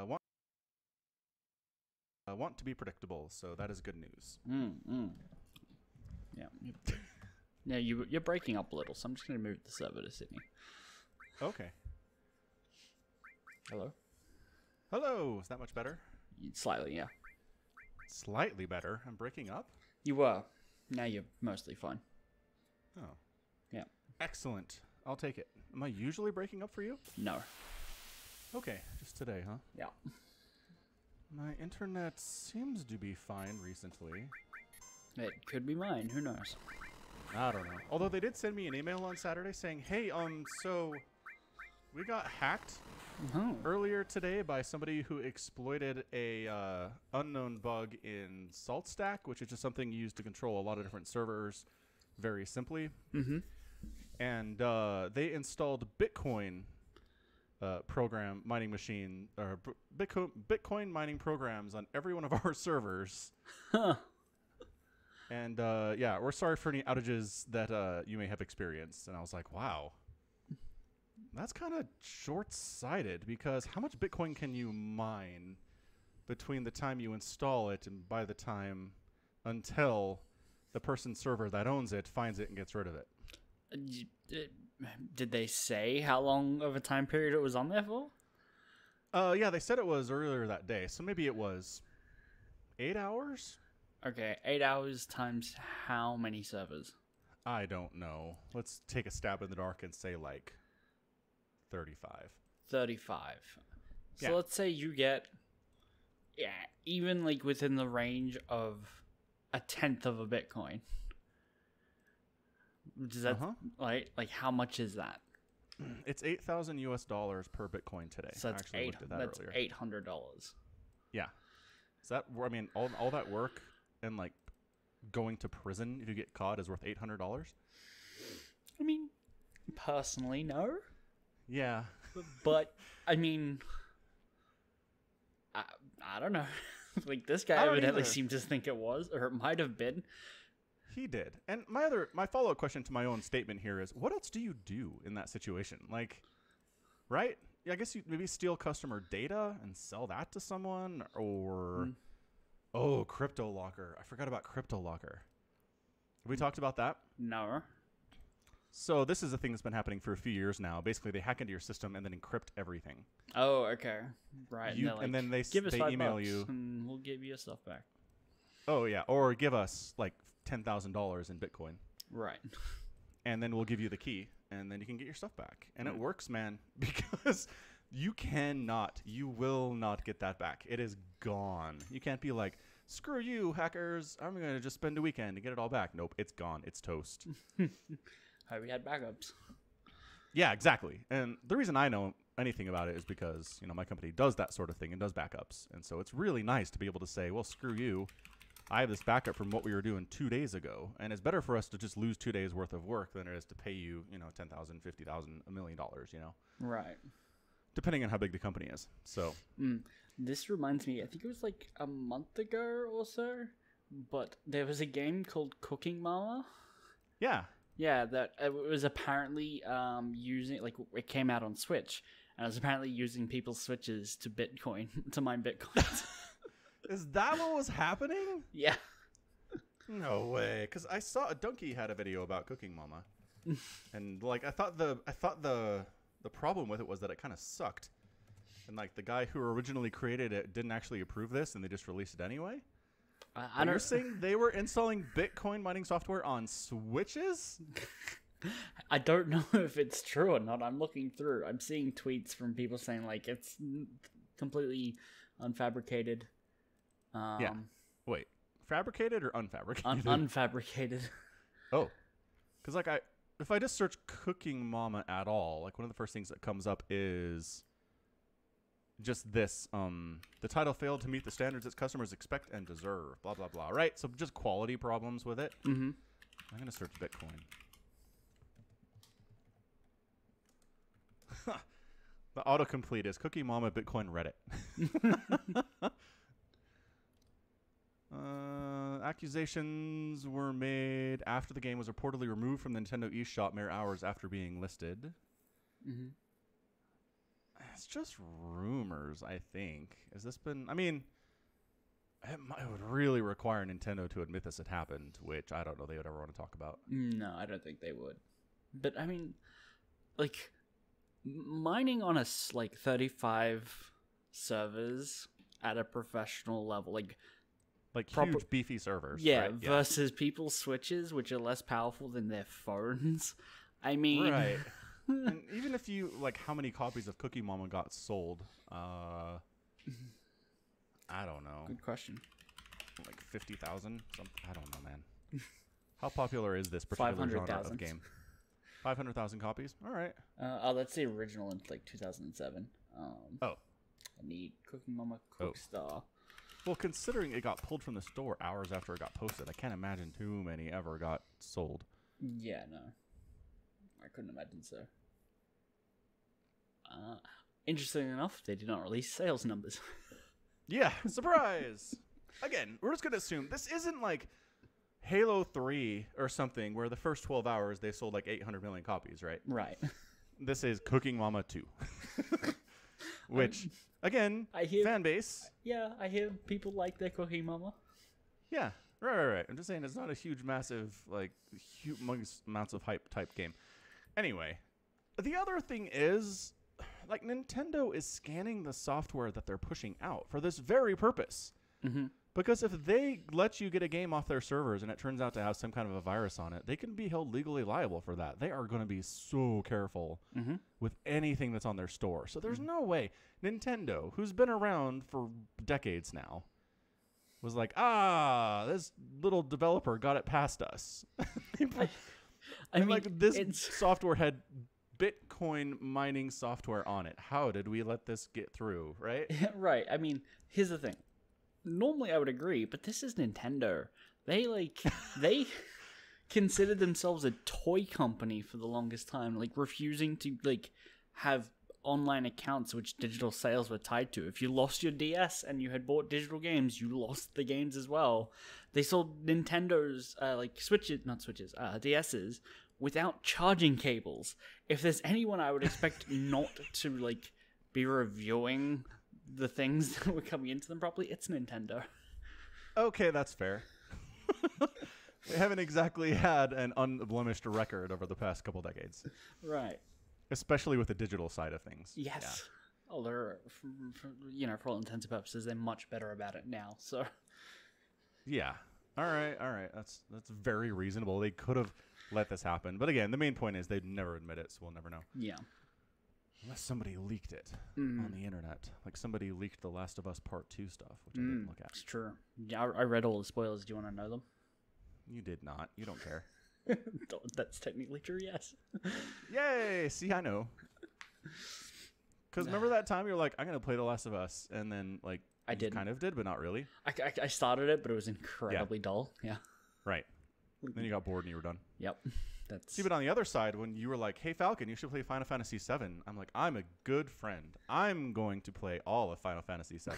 want to be predictable, so that is good news. Yeah. Yeah, you're breaking up a little, so I'm just going to move the server to Sydney. Okay. Hello? Hello. Is that much better? Slightly, yeah. Slightly better. I'm breaking up. You were. Now you're mostly fine. Oh. Yeah. Excellent. I'll take it. Am I usually breaking up for you? No. Okay. Just today, huh? Yeah. My internet seems to be fine recently. It could be mine. Who knows? I don't know. Although they did send me an email on Saturday saying, hey, so we got hacked earlier today by somebody who exploited a unknown bug in SaltStack, which is just something used to control a lot of different servers very simply. Mm-hmm. And they installed Bitcoin program mining machine or Bitcoin mining programs on every one of our servers. Huh. And yeah, we're sorry for any outages that you may have experienced. And I was like, wow, that's kind of short-sighted, because how much Bitcoin can you mine between the time you install it and by the time until the person's server that owns it finds it and gets rid of it? Did they say how long of a time period it was on there for? Yeah, they said it was earlier that day. So maybe it was 8 hours? Okay, 8 hours times how many servers? I don't know. Let's take a stab in the dark and say like 35. 35. So Yeah. let's say you get, even like within the range of a tenth of a Bitcoin. Does that like how much is that? It's $8,000 per Bitcoin today. So that's I actually looked at that earlier. $800. Yeah. Is that, I mean, all that work and like going to prison if you get caught is worth $800? I mean, personally, no. Yeah. But I mean, I don't know. Like, this guy evidently seemed to think it was, or it might have been. He did. And my follow-up question to my own statement here is, what else do you do in that situation? Like, right? Yeah, I guess you maybe steal customer data and sell that to someone, or Crypto Locker. I forgot about Crypto Locker. Have we talked about that? No. So this is a thing that's been happening for a few years now. Basically, they hack into your system and then encrypt everything. Oh, okay. Right. And then they give us $5 email you, and we'll give you your stuff back. Oh, yeah. Or give us like $10,000 in Bitcoin. Right. And then we'll give you the key, and then you can get your stuff back. And it works, man, because you will not get that back. It is gone. You can't be like, screw you, hackers. I'm going to just spend a weekend to get it all back. Nope, it's gone. It's toast. We had backups. Yeah, exactly. And the reason I know anything about it is because, my company does that sort of thing and does backups. And so it's really nice to be able to say, well, screw you. I have this backup from what we were doing 2 days ago, and it's better for us to just lose 2 days worth of work than it is to pay you, $10,000, $50,000, $1 million, Right. depending on how big the company is. So This reminds me, I think it was like a month ago or so, but there was a game called Cooking Mama. yeah, Yeah, that it was apparently using, like, it came out on Switch, and it was apparently using people's Switches to mine Bitcoins. is that what was happening? Yeah. No way, because I saw a Donkey had a video about Cooking Mama, and like I thought the problem with it was that it kind of sucked, and like the guy who originally created it didn't actually approve this, and they just released it anyway. You're saying they were installing Bitcoin mining software on Switches? I don't know if it's true or not. I'm looking through. I'm seeing tweets from people saying like it's completely unfabricated. Yeah. Wait, fabricated or unfabricated? Unfabricated. Oh, because like if I just search Cooking Mama at all, like one of the first things that comes up is just this. The title failed to meet the standards its customers expect and deserve. Blah blah blah. Right. So just quality problems with it. Mm-hmm. I'm gonna search Bitcoin. The autocomplete is Cooking Mama Bitcoin Reddit. Accusations were made after the game was reportedly removed from the Nintendo eShop mere hours after being listed. Mm-hmm. It's just rumors, I think. Has this been... I mean, it would really require Nintendo to admit this had happened, which I don't know they would ever want to talk about. No, I don't think they would. But, I mean, like, mining on like 35 servers at a professional level, like huge, beefy servers. Yeah, right? versus people's Switches, which are less powerful than their phones. I mean... Right. And even if you, like, how many copies of Cookie Mama got sold? I don't know. Good question. Like 50,000? I don't know, man. How popular is this particular genre of game? 500,000 copies? All right. That's the original in, like, 2007. I need Cookie Mama Cookstar. Well, considering it got pulled from the store hours after it got posted, I can't imagine too many ever got sold. Yeah, no. I couldn't imagine so. Interesting enough, they did not release sales numbers. Yeah, surprise! Again, we're just going to assume this isn't like Halo 3 or something where the first 12 hours they sold like 800 million copies, right? Right. This is Cooking Mama 2. Which, again, fan base. Yeah, I hear people like their Cooking Mama. Yeah, right. I'm just saying it's not a huge, massive, like, humongous amounts of hype type game. Anyway, the other thing is, like, Nintendo is scanning the software that they're pushing out for this very purpose. Mm-hmm. Because if they let you get a game off their servers and it turns out to have some kind of a virus on it, they can be held legally liable for that. They are going to be so careful with anything that's on their store. So there's no way Nintendo, who's been around for decades now, was like, this little developer got it past us. I mean, like, this software had Bitcoin mining software on it. How did we let this get through, right? Right. I mean, here's the thing. Normally I would agree, but this is Nintendo. They considered themselves a toy company for the longest time, like refusing to like have online accounts which digital sales were tied to. If you lost your DS and you had bought digital games, you lost the games as well. They sold Nintendo's DS's without charging cables. If there's anyone I would expect not to like be reviewing the things that were coming into them properly, it's Nintendo. Okay, that's fair. They haven't exactly had an unblemished record over the past couple decades. Right. Especially with the digital side of things. Yes. Yeah. Oh, they're, for all intents and purposes, they're much better about it now, so. Yeah. All right. That's very reasonable. They could have let this happen. But again, the main point is they'd never admit it, so we'll never know. Yeah. Unless somebody leaked it on the internet. Like somebody leaked The Last of Us Part 2 stuff, which I didn't look at. It's true. Yeah, I read all the spoilers. Do you want to know them? You did not. You don't care. That's technically true, yes. Yay! See, I know. Because remember that time you were like, I'm going to play The Last of Us, and then like I did. Kind of did, but not really. I started it, but it was incredibly dull. Yeah. Right. Then you got bored and you were done. Yep. See, but on the other side, when you were like, hey, Falcon, you should play Final Fantasy VII, I'm like, I'm a good friend. I'm going to play all of Final Fantasy VII.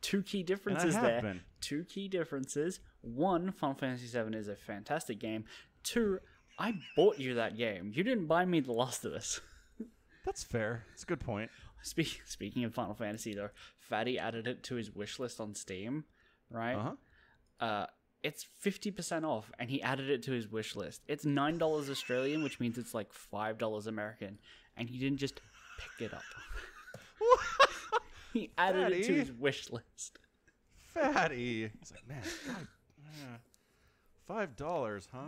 Two key differences there. Two key differences. One, Final Fantasy VII is a fantastic game. Two, I bought you that game. You didn't buy me The Last of Us. That's fair. It's a good point. Speaking of Final Fantasy, though, Fatty added it to his wish list on Steam, right? Uh-huh. It's 50% off, and he added it to his wish list. It's $9 Australian, which means it's like $5 American, and he didn't just pick it up. He added it to his wish list. Fatty. He's like, man, $5, huh?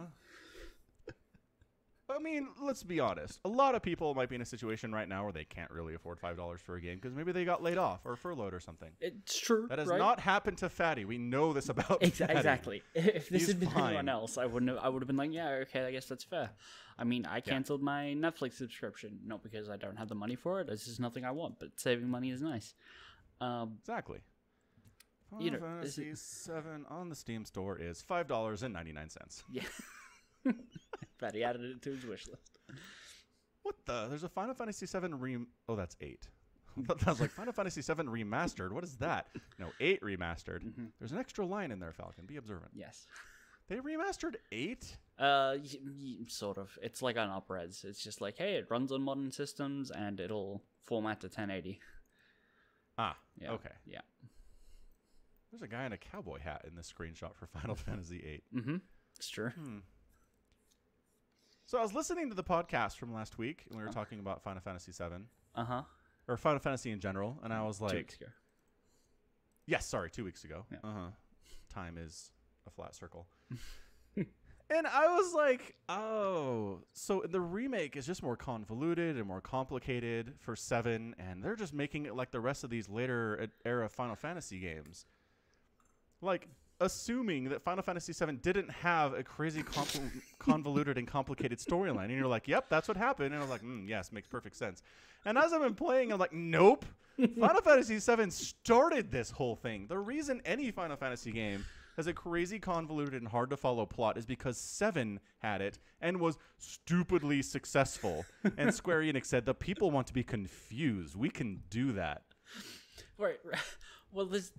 I mean, let's be honest. A lot of people might be in a situation right now where they can't really afford $5 for a game because maybe they got laid off or furloughed or something. It's true. That has not happened to Fatty. We know this about Fatty. Exactly. If this had been anyone else, I would have been like, yeah, okay, I guess that's fair. I mean, I canceled my Netflix subscription, not because I don't have the money for it. It's just nothing I want, but saving money is nice. Exactly. Final Fantasy VII on the Steam store is $5.99. Yeah. Fatty added it to his wish list. What the? There's a Final Fantasy VII Oh, that's 8. That was like Final Fantasy VII Remastered. What is that? No, 8 Remastered. There's an extra line in there, Falcon. Be observant. Yes. They remastered 8? Sort of. It's like an up-res. It's just like, hey, it runs on modern systems and it'll format to 1080. Ah, Yeah. okay. Yeah. There's a guy in a cowboy hat in this screenshot for Final Fantasy 8. Mm-hmm. It's true. So I was listening to the podcast from last week, and we were talking about Final Fantasy 7. Uh-huh. Or Final Fantasy in general, and I was like... 2 weeks ago. Yes, sorry, 2 weeks ago. Yeah. Time is a flat circle. And I was like, oh, so the remake is just more convoluted and more complicated for 7, and they're just making it like the rest of these later era Final Fantasy games. Like, assuming that Final Fantasy 7 didn't have a crazy convoluted and complicated storyline. And you're like, yep, that's what happened. And I was like, yes, makes perfect sense. And as I've been playing, I'm like, nope. Final Fantasy 7 started this whole thing. The reason any Final Fantasy game has a crazy convoluted and hard to follow plot is because 7 had it and was stupidly successful. And Square Enix said, the people want to be confused. We can do that. Right. Well, there's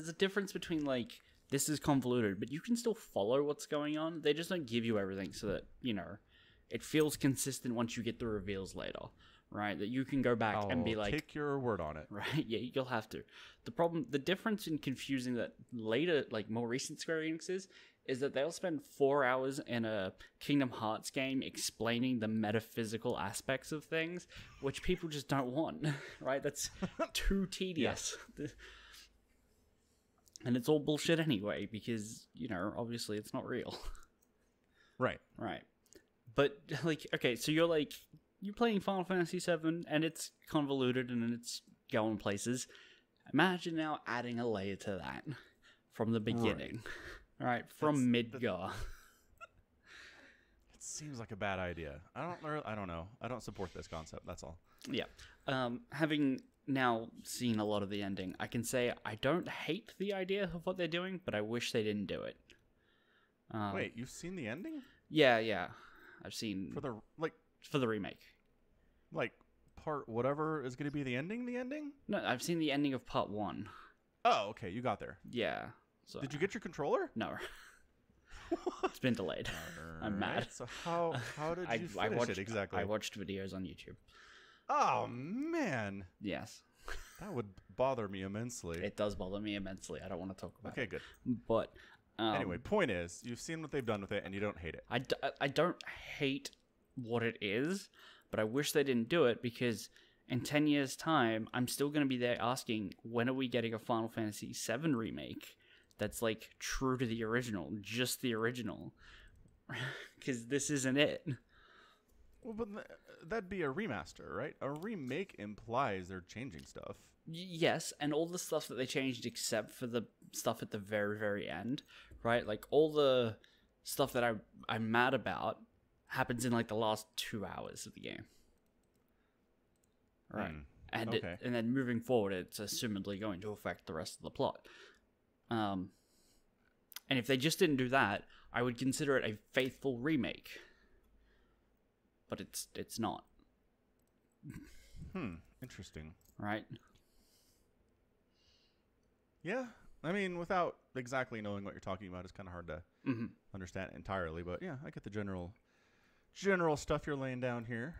a difference between, like, this is convoluted, but you can still follow what's going on. They just don't give you everything so that, it feels consistent once you get the reveals later, right? That you can go back and be like... take your word on it. Right, yeah, you'll have to. The difference in confusing that later, like, more recent Square Enix is that they'll spend 4 hours in a Kingdom Hearts game explaining the metaphysical aspects of things, which people just don't want, right? That's too tedious. Yeah. And it's all bullshit anyway, because, obviously it's not real. Right. Right. But, like, okay, so you're playing Final Fantasy VII, and it's convoluted, and it's going places. Imagine now adding a layer to that from the beginning. Right, from Midgar. It seems like a bad idea. I don't know. I don't support this concept. That's all. Yeah. Having now seen a lot of the ending, I can say I don't hate the idea of what they're doing, but I wish they didn't do it. Wait, you've seen the ending? Yeah. I've seen for the remake. Like part whatever is going to be the ending? The ending? No, I've seen the ending of part 1. Oh, okay, you got there. Yeah. So, did you get your controller? No. It's been delayed. I'm mad. So how did you finish it exactly? I watched videos on YouTube. Oh, man. Yes. That would bother me immensely. It does bother me immensely. I don't want to talk about it. Okay, good. But anyway, point is, you've seen what they've done with it, and you don't hate it. I don't hate what it is, but I wish they didn't do it, because in 10 years' time, I'm still going to be there asking, when are we getting a Final Fantasy VII remake that's, like, true to the original, just the original? Because this isn't it. Well, but that'd be a remaster, right? A remake implies they're changing stuff. Yes, and all the stuff that they changed except for the stuff at the very, very end, right? Like, all the stuff that I'm mad about happens in, like, the last 2 hours of the game. Right. And okay. And then moving forward, it's assumedly going to affect the rest of the plot. And if they just didn't do that, I would consider it a faithful remake. But it's not. Interesting. Right? Yeah. I mean, without exactly knowing what you're talking about, it's kind of hard to understand entirely. But yeah, I get the general stuff you're laying down here.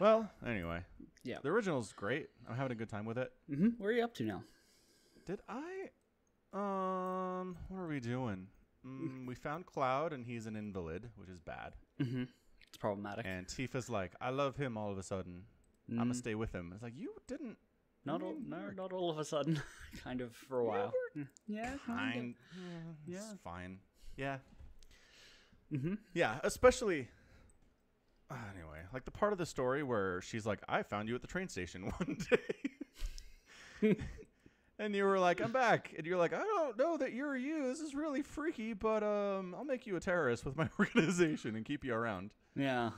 Well, anyway. Yeah. The original's great. I'm having a good time with it. Where are you up to now? Did I? What are we doing? We found Cloud, and he's an invalid, which is bad. It's problematic. And Tifa's like, I love him all of a sudden. I'm going to stay with him. It's like, you didn't. Not all of a sudden. Kind of for a while. Yeah. Kind. Yeah. It's fine. Yeah. Yeah, especially. Anyway, like the part of the story where she's like, I found you at the train station one day. And you were like, I'm back. And you're like, I don't know that you're you. This is really freaky, but I'll make you a terrorist with my organization and keep you around. Yeah.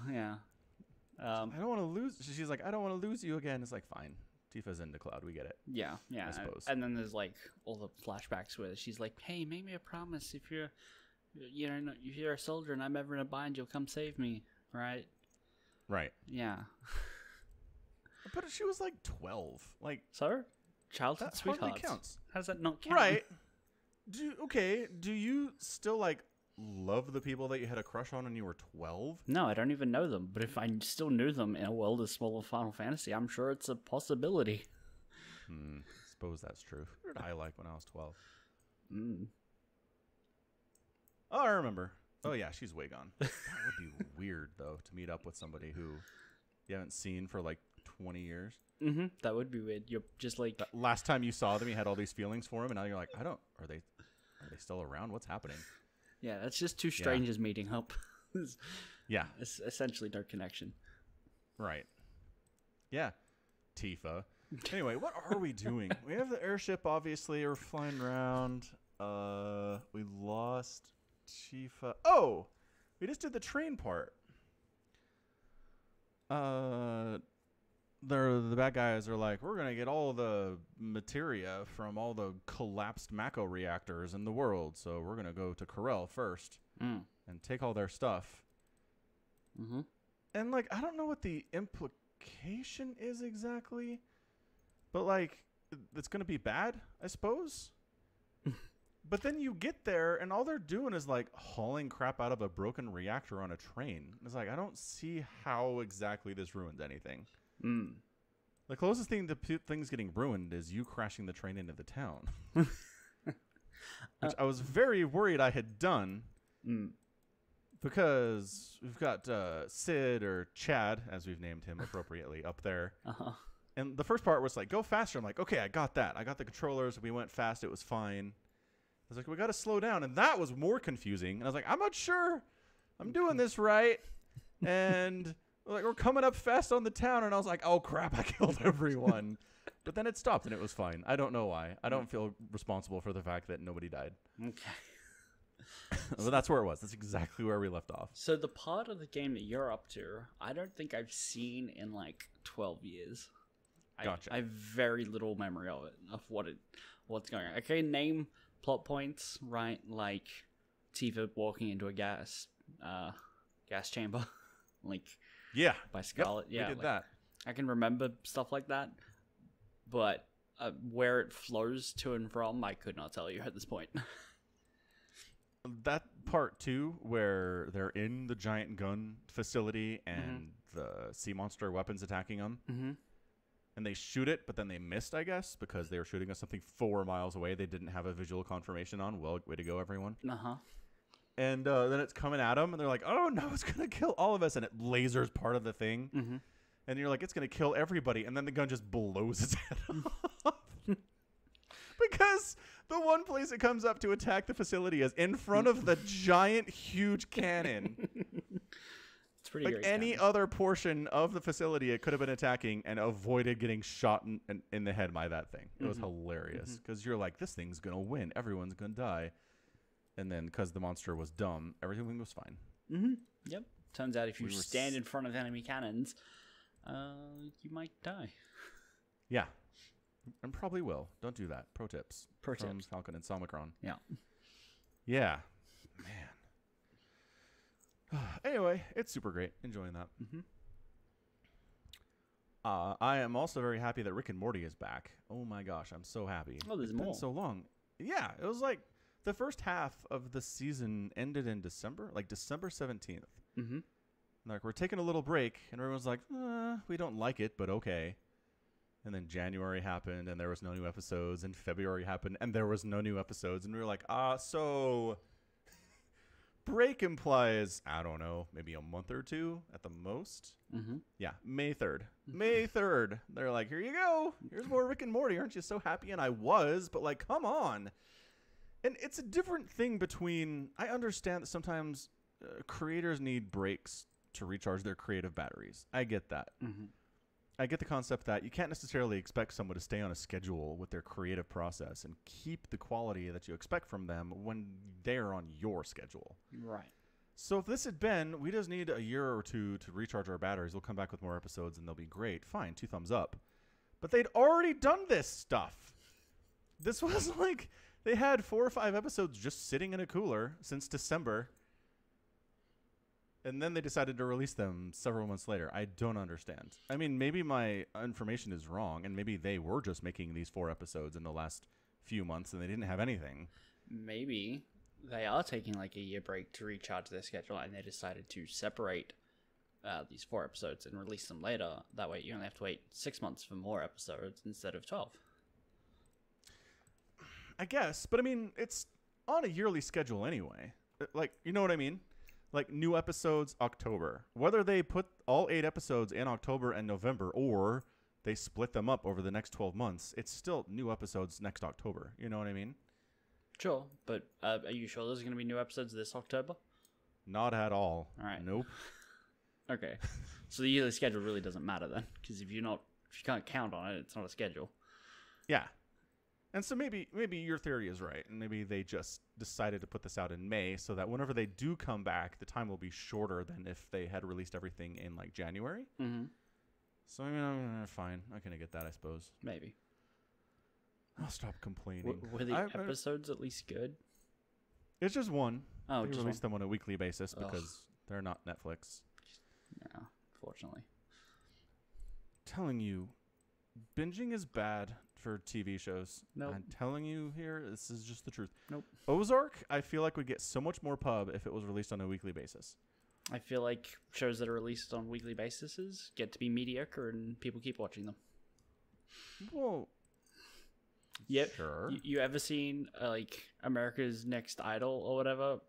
I don't want to lose. She's like, I don't want to lose you again. It's like, fine. Tifa's into Cloud. We get it. Yeah. I suppose. And then there's like all the flashbacks where she's like, hey, make me a promise. If you're a soldier and I'm ever in a bind, you'll come save me. Right? Right. Yeah. But she was like 12. Like, so? childhood That sweethearts. hardly counts. How does that not count? Right. Do you still, like, love the people that you had a crush on when you were 12? No, I don't even know them. But if I still knew them in a world as small as Final Fantasy, I'm sure it's a possibility. I suppose that's true. Who did I like when I was 12? Oh, I remember. Oh, yeah, she's way gone. That would be weird, though, to meet up with somebody who you haven't seen for, like, 20 years. That would be weird. You're just like... That last time you saw them, you had all these feelings for them, and now you're like, are they still around? What's happening? Yeah, that's just two strangers meeting up. Yeah. It's essentially no connection. Right. Yeah. Tifa. Anyway, what are we doing? We have the airship, obviously. We're flying around. We lost Tifa. Oh! We just did the train part. The bad guys are like, we're going to get all the materia from all the collapsed Mako reactors in the world. So we're going to go to Corel first and take all their stuff. And, like, I don't know what the implication is exactly. But, like, it's going to be bad, I suppose. But then you get there, and all they're doing is, like, hauling crap out of a broken reactor on a train. It's like, I don't see how exactly this ruins anything. The closest thing to things getting ruined is you crashing the train into the town. Which I was very worried I had done. Because we've got Sid, or Chad, as we've named him appropriately, up there. And the first part was like, go faster. I'm like, okay, I got that. I got the controllers. We went fast. It was fine. I was like, we got to slow down. And that was more confusing. And I was like, I'm not sure I'm doing this right. And like, we're coming up fast on the town. And I was like, oh, crap, I killed everyone. But then it stopped and it was fine. I don't know why. I don't feel responsible for the fact that nobody died. Okay. Well, that's where it was. That's exactly where we left off. So the part of the game that you're up to, I don't think I've seen in like 12 years. Gotcha. I have very little memory of it, of what's going on. Okay, name plot points, right? Like Tifa walking into a gas chamber, like by Scarlet. Yep, we did that. I can remember stuff like that, but where it flows to and from, I could not tell you at this point. That part too, where they're in the giant gun facility and the sea monster weapons attacking them. And they shoot it, but then they missed, I guess, because they were shooting at something 4 miles away they didn't have a visual confirmation on. Well, way to go, everyone. And then it's coming at them, and they're like, oh, no, it's going to kill all of us. And it lasers part of the thing. And you're like, it's going to kill everybody. And then the gun just blows its head off. Because the one place it comes up to attack the facility is in front of the giant, huge cannon. It's pretty like great any other portion of the facility it could have been attacking and avoided getting shot in the head by that thing. It was hilarious because you're like, this thing's going to win. Everyone's going to die. And then because the monster was dumb, everything was fine. Yep. Turns out if you stand in front of enemy cannons, you might die. Yeah. And probably will. Don't do that. Pro tips. From Falcon and Somicron. Yeah. Yeah. Man. Anyway, it's super great. Enjoying that. I am also very happy that Rick and Morty is back. Oh my gosh, I'm so happy. Oh, there's more. It's been so long. Yeah, it was like the first half of the season ended in December, like December 17th. Like, we're taking a little break, and everyone's like, we don't like it, but okay. And then January happened, and there was no new episodes. And February happened, and there was no new episodes. And we were like, so break implies, I don't know, maybe a month or two at the most. Yeah, May 3rd. May 3rd. They're like, here you go. Here's more Rick and Morty. Aren't you so happy? And I was, but like, come on. And it's a different thing between, I understand that sometimes creators need breaks to recharge their creative batteries. I get that. I get the concept that you can't necessarily expect someone to stay on a schedule with their creative process and keep the quality that you expect from them when they're on your schedule. Right. So if this had been, we just need a year or two to recharge our batteries, we'll come back with more episodes and they'll be great. Fine, 2 thumbs up. But they'd already done this stuff. This was like, they had 4 or 5 episodes just sitting in a cooler since December. And then they decided to release them several months later. I don't understand. I mean, maybe my information is wrong, and maybe they were just making these 4 episodes in the last few months, and they didn't have anything. Maybe they are taking like a year break to recharge their schedule, and they decided to separate these 4 episodes and release them later. That way you only have to wait 6 months for more episodes instead of 12. I guess, but I mean, it's on a yearly schedule anyway. Like, you know what I mean? Like, new episodes, October. Whether they put all 8 episodes in October and November, or they split them up over the next 12 months, it's still new episodes next October. You know what I mean? Sure, but are you sure there's going to be new episodes this October? Not at all. All right. Nope. Okay. So the yearly schedule really doesn't matter then, because if you can't count on it, it's not a schedule. Yeah. And so maybe your theory is right, and maybe they just decided to put this out in May so that whenever they do come back, the time will be shorter than if they had released everything in like January. Mm-hmm. So I mean, fine, I can get that, I suppose. Maybe. I'll stop complaining. Were the episodes at least good? It's just one. Oh, they release them on a weekly basis because they're not Netflix. Yeah, fortunately. Telling you, binging is bad for TV shows. Nope. I'm telling you here, this is just the truth. Nope. Ozark, I feel like would get so much more pub if it was released on a weekly basis. I feel like shows that are released on weekly bases get to be mediocre and people keep watching them. Well, yeah. Sure. You ever seen like America's Next Idol or whatever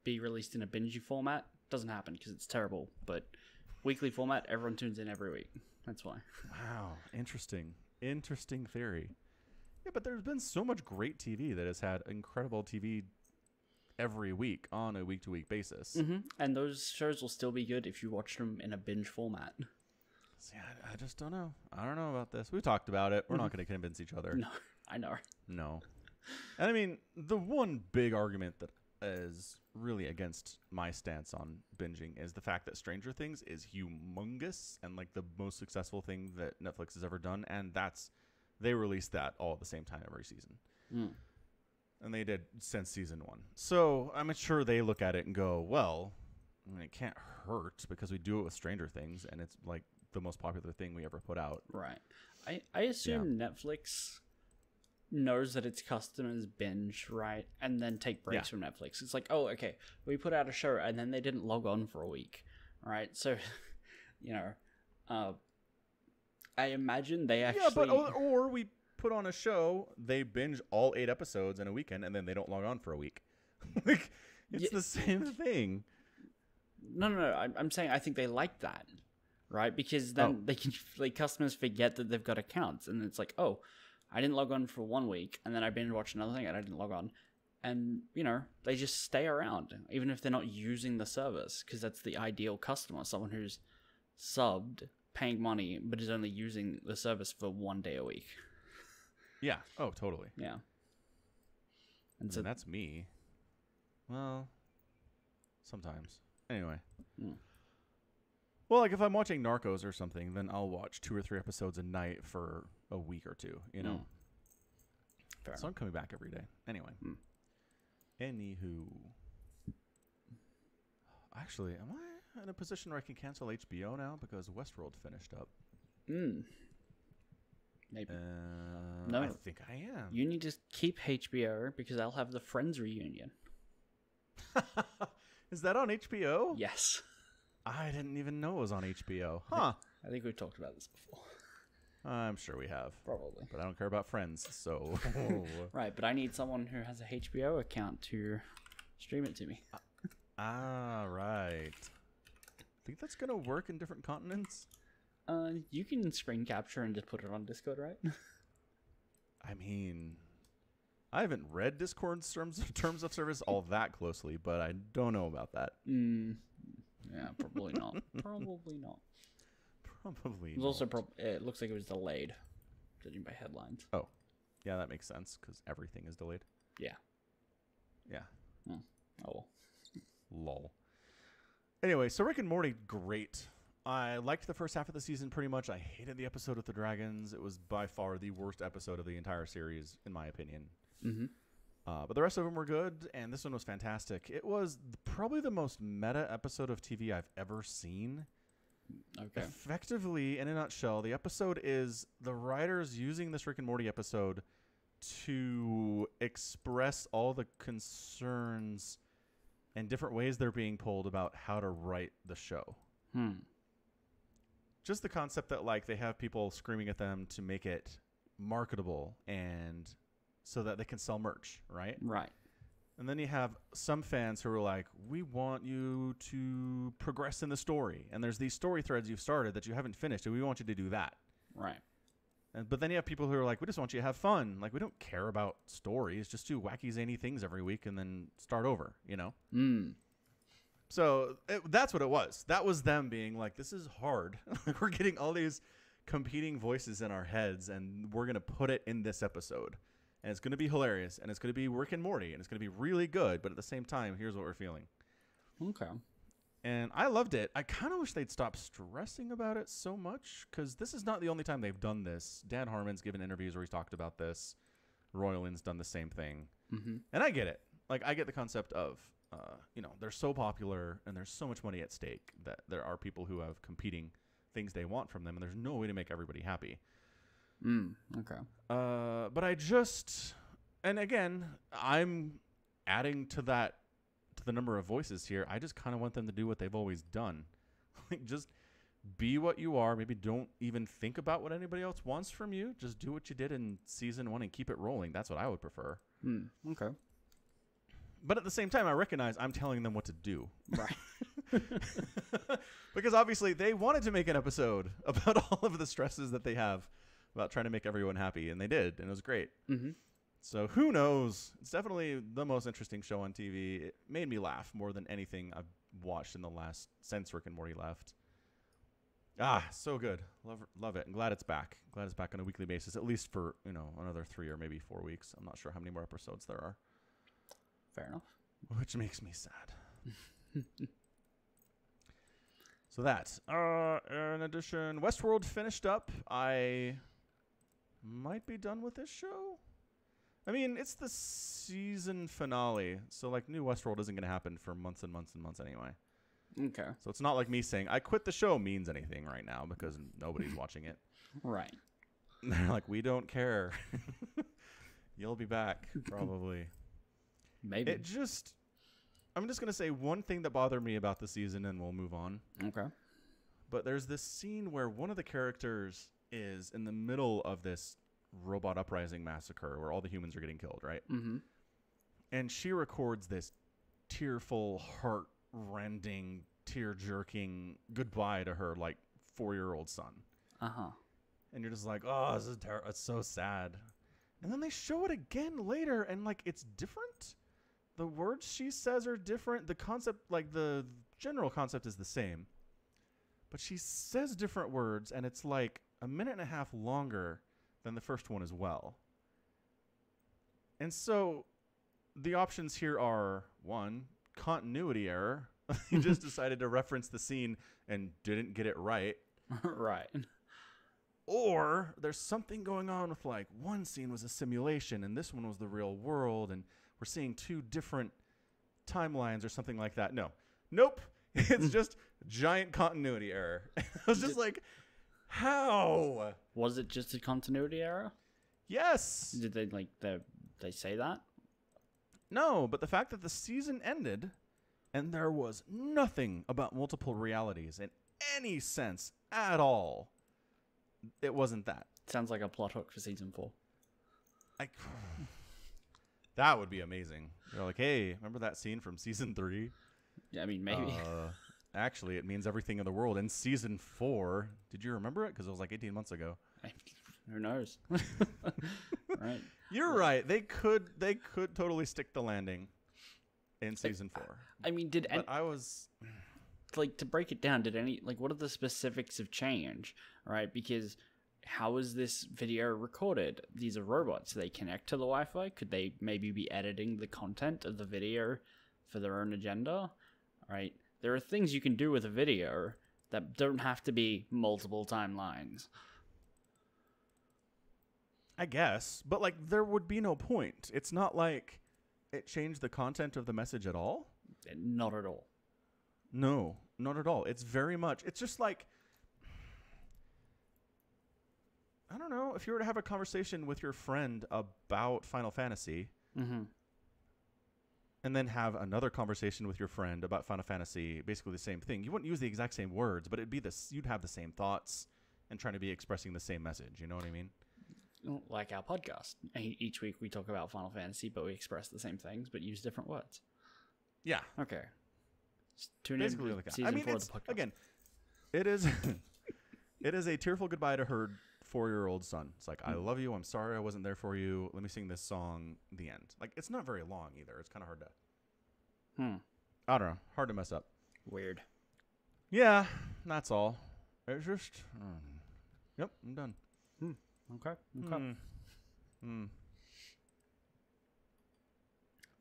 be released in a binge format? Doesn't happen because it's terrible. But weekly format, everyone tunes in every week. That's why. Wow. Interesting theory. Yeah, but there's been so much great TV that has had incredible TV every week on a week-to-week basis. Mm-hmm. And those shows will still be good if you watch them in a binge format. See, I just don't know. I don't know about this. We've talked about it. We're not going to convince each other. No, I know. No. And I mean, the one big argument that is really against my stance on binging is the fact that Stranger Things is humongous and like the most successful thing that Netflix has ever done, and they released that all at the same time every season. And they did since season 1. So I'm sure they look at it and go, well, I mean, it can't hurt because we do it with Stranger Things and it's like the most popular thing we ever put out. Right. I assume Netflix knows that its customers binge, right, and then take breaks from Netflix. It's like, oh, okay, we put out a show and then they didn't log on for a week, right? So, I imagine they actually... Yeah, but or we put on a show, they binge all 8 episodes in a weekend, and then they don't log on for a week. Like, it's the same thing. No. I'm saying I think they like that, right? Because then they can, like, customers forget that they've got accounts, and it's like, oh, I didn't log on for 1 week, and then I binge watched another thing, and I didn't log on. And, they just stay around, even if they're not using the service, because that's the ideal customer, someone who's subbed, paying money, but is only using the service for 1 day a week. Yeah. Oh, totally. Yeah. And so that's me. Well, sometimes. Anyway. Well, like if I'm watching Narcos or something, then I'll watch 2 or 3 episodes a night for a week or two, Fair so I'm coming back every day. Anyway. Anywho. Actually, am I in a position where I can cancel HBO now because Westworld finished up? Maybe. No. I think I am. You need to keep HBO because I'll have the Friends reunion. Is that on HBO? Yes. I didn't even know it was on HBO. Huh. I think we've talked about this before. I'm sure we have. Probably. But I don't care about Friends, so... Right, but I need someone who has a HBO account to stream it to me. Right. Think that's going to work in different continents? You can screen capture and just put it on Discord, right? I mean, I haven't read Discord's terms of service all that closely, but I don't know about that. Yeah, probably not. Probably not. Probably it was also it looks like it was delayed, judging by headlines. Oh. Yeah, that makes sense, because everything is delayed. Yeah. Yeah. Oh, well. Lol. Anyway, so Rick and Morty, great. I liked the first half of the season pretty much. I hated the episode with the dragons. It was by far the worst episode of the entire series, in my opinion. But the rest of them were good, and this one was fantastic. It was probably the most meta episode of TV I've ever seen. Okay. Effectively, in a nutshell, the episode is the writers using this Rick and Morty episode to express all the concerns and different ways they're being told about how to write the show. Just the concept that, like, they have people screaming at them to make it marketable and so that they can sell merch, right? Right. And then you have some fans who are like, we want you to progress in the story. And there's these story threads you've started that you haven't finished, and we want you to do that. Right. But then you have people who are like, we just want you to have fun. Like, we don't care about stories. Just do wacky, zany things every week and then start over, you know? So that's what it was. That was them being like, this is hard. We're getting all these competing voices in our heads, and we're going to put it in this episode. And it's going to be hilarious, and it's going to be Rick and Morty, and it's going to be really good. But at the same time, here's what we're feeling. Okay. And I loved it. I kind of wish they'd stop stressing about it so much, because this is not the only time they've done this. Dan Harmon's given interviews where he's talked about this. Royland's done the same thing. And I get it. Like, I get the concept of, you know, they're so popular, and there's so much money at stake that there are people who have competing things they want from them, and there's no way to make everybody happy. Okay. But I just, and again, I'm adding to that, to the number of voices here. I just kind of want them to do what they've always done. Like, just be what you are. Maybe don't even think about what anybody else wants from you. Just do what you did in season 1 and keep it rolling. That's what I would prefer. Okay. But at the same time, I recognize I'm telling them what to do. Right. Because obviously they wanted to make an episode about all of the stresses that they have about trying to make everyone happy, and they did, and it was great. So who knows? It's definitely the most interesting show on TV. It made me laugh more than anything I've watched in the last, since Rick and Morty left. So good. Love it. I'm glad it's back. Glad it's back on a weekly basis, at least for, you know, another 3 or maybe 4 weeks. I'm not sure how many more episodes there are. Fair enough. Which makes me sad. So that. In addition, Westworld finished up. I might be done with this show. I mean, it's the season finale, so like new Westworld isn't going to happen for months and months and months anyway. Okay. So it's not like me saying I quit the show means anything right now, because nobody's watching it. Right. They're like, we don't care. You'll be back probably. Maybe. I'm just going to say one thing that bothered me about the season, and we'll move on. Okay. But there's this scene where one of the characters is in the middle of this robot uprising massacre where all the humans are getting killed, right? And she records this tearful, heart-rending, tear-jerking goodbye to her, like, 4-year-old son. And you're just like, oh, this is terrible. It's so sad. And then they show it again later, and, like, it's different. The words she says are different. The concept, like, the general concept is the same. But she says different words, and it's, like, a minute and a half longer than the first one as well. And so the options here are, 1, continuity error. You just decided to reference the scene and didn't get it right. Right. Or there's something going on with, like, one scene was a simulation and this one was the real world, and we're seeing 2 different timelines or something like that. Nope. It's just giant continuity error. I was just like, how? Was it just a continuity error? Yes. Did they say that? No, but the fact that the season ended and there was nothing about multiple realities in any sense at all, it wasn't that. Sounds like a plot hook for season 4. That would be amazing. They're like, hey, remember that scene from season 3? Yeah, I mean, maybe. Actually, it means everything in the world. In season 4, did you remember it? Because it was like 18 months ago. Who knows? Right. You're right. They could totally stick the landing in season 4. I mean, to break it down, what are the specifics of change, right? Because how is this video recorded? These are robots. Do they connect to the Wi-Fi? Could they maybe be editing the content of the video for their own agenda, right? There are things you can do with a video that don't have to be multiple timelines. I guess, but like there would be no point. It's not like it change the content of the message at all? Not at all. No, not at all. It's very much, it's just like, I don't know, if you were to have a conversation with your friend about Final Fantasy, and then have another conversation with your friend about Final Fantasy, basically the same thing. You wouldn't use the exact same words, but it'd be this. You'd have the same thoughts and trying to be expressing the same message. You know what I mean? Like our podcast. Each week we talk about Final Fantasy, but we express the same things, but use different words. Yeah. Okay. Just tune basically in like that. season 4 of the podcast. Again, it is it is a tearful goodbye to her 4-year-old son. It's like, I love you. I'm sorry I wasn't there for you. Let me sing this song. The end. Like, it's not very long either. It's kind of hard to... I don't know. Hard to mess up. Weird. Yeah, that's all. It's just... yep, I'm done. Okay.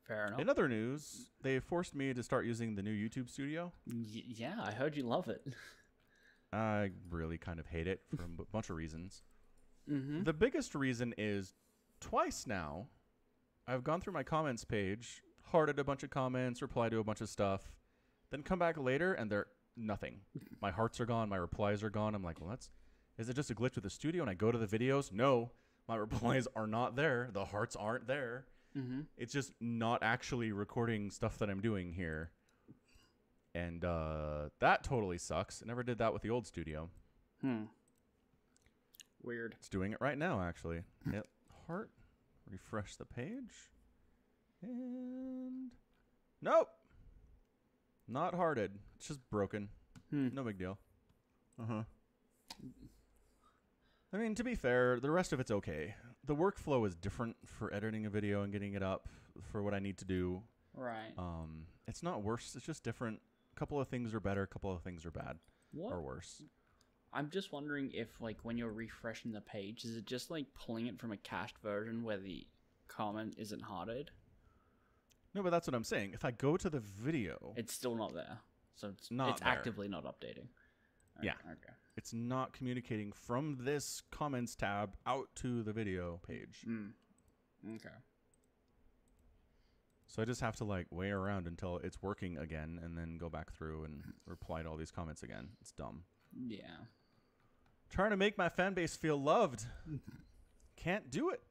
Fair enough. In other news, they forced me to start using the new YouTube studio. Yeah, I heard you love it. I really kind of hate it for a bunch of reasons. The biggest reason is twice now, I've gone through my comments page, hearted a bunch of comments, replied to a bunch of stuff, then come back later and they're nothing. My hearts are gone. My replies are gone. I'm like, well, is it just a glitch with the studio? And I go to the videos. No, my replies are not there. The hearts aren't there. It's just not actually recording stuff that I'm doing here. And that totally sucks. I never did that with the old studio. Weird. It's doing it right now, actually. Hit heart. Refresh the page. And... nope. Not hearted. It's just broken. No big deal. I mean, to be fair, the rest of it's okay. The workflow is different for editing a video and getting it up for what I need to do. Right. It's not worse. It's just different. A couple of things are better. A couple of things are bad. Or worse. I'm just wondering if, like, when you're refreshing the page, is it just, like, pulling it from a cached version where the comment isn't hearted? No, but that's what I'm saying. If I go to the video... it's still not there. So it's not there. Actively not updating. Yeah. Okay. It's not communicating from this comments tab out to the video page. Okay. So I just have to, like, wait around until it's working again and then go back through and reply to all these comments again. It's dumb. Yeah. Trying to make my fan base feel loved. Can't do it.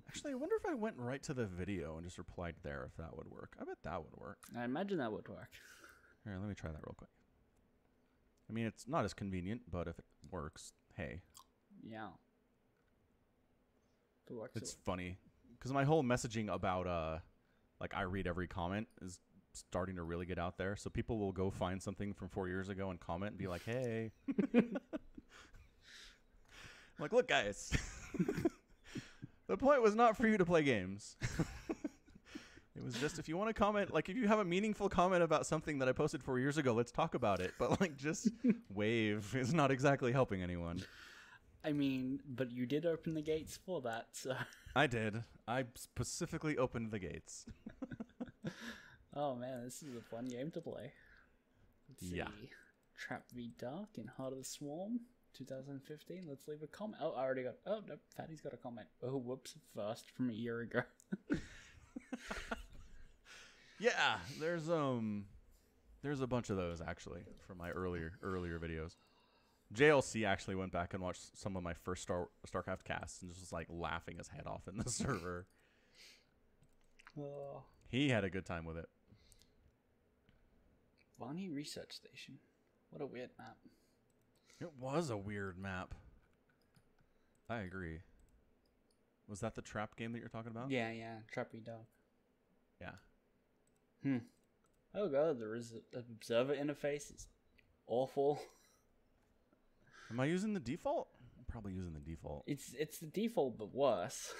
Actually, I wonder if I went right to the video and just replied there, if that would work. I bet that would work. I imagine that would work. Here, let me try that real quick. I mean, it's not as convenient, but if it works, hey. Yeah. If it works, it's funny, because my whole messaging about, like, I read every comment is starting to really get out there. So people will go find something from 4 years ago and comment and be like, hey. I'm like, look, guys. The point was not for you to play games. It was just, if you want to comment, like, if you have a meaningful comment about something that I posted 4 years ago, let's talk about it. But, like, just wave is not exactly helping anyone. I mean, but you did open the gates for that, so... I did. I specifically opened the gates. Oh, man, this is a fun game to play. Let's see. Trap v Dark in Heart of the Swarm, 2015. Let's leave a comment. Oh, I already got... oh, no, Fatty's got a comment. Oh, whoops, first from a year ago. Yeah, there's a bunch of those actually from my earlier videos. JLC actually went back and watched some of my first StarCraft casts and just was like laughing his head off in the server. He had a good time with it. Vani Research Station. What a weird map. It was a weird map. I agree. Was that the trap game that you're talking about? Yeah, Trap v Dark. Yeah. Oh god, there is an observer interface. It's awful. Am I using the default? I'm probably using the default. It's the default, but worse.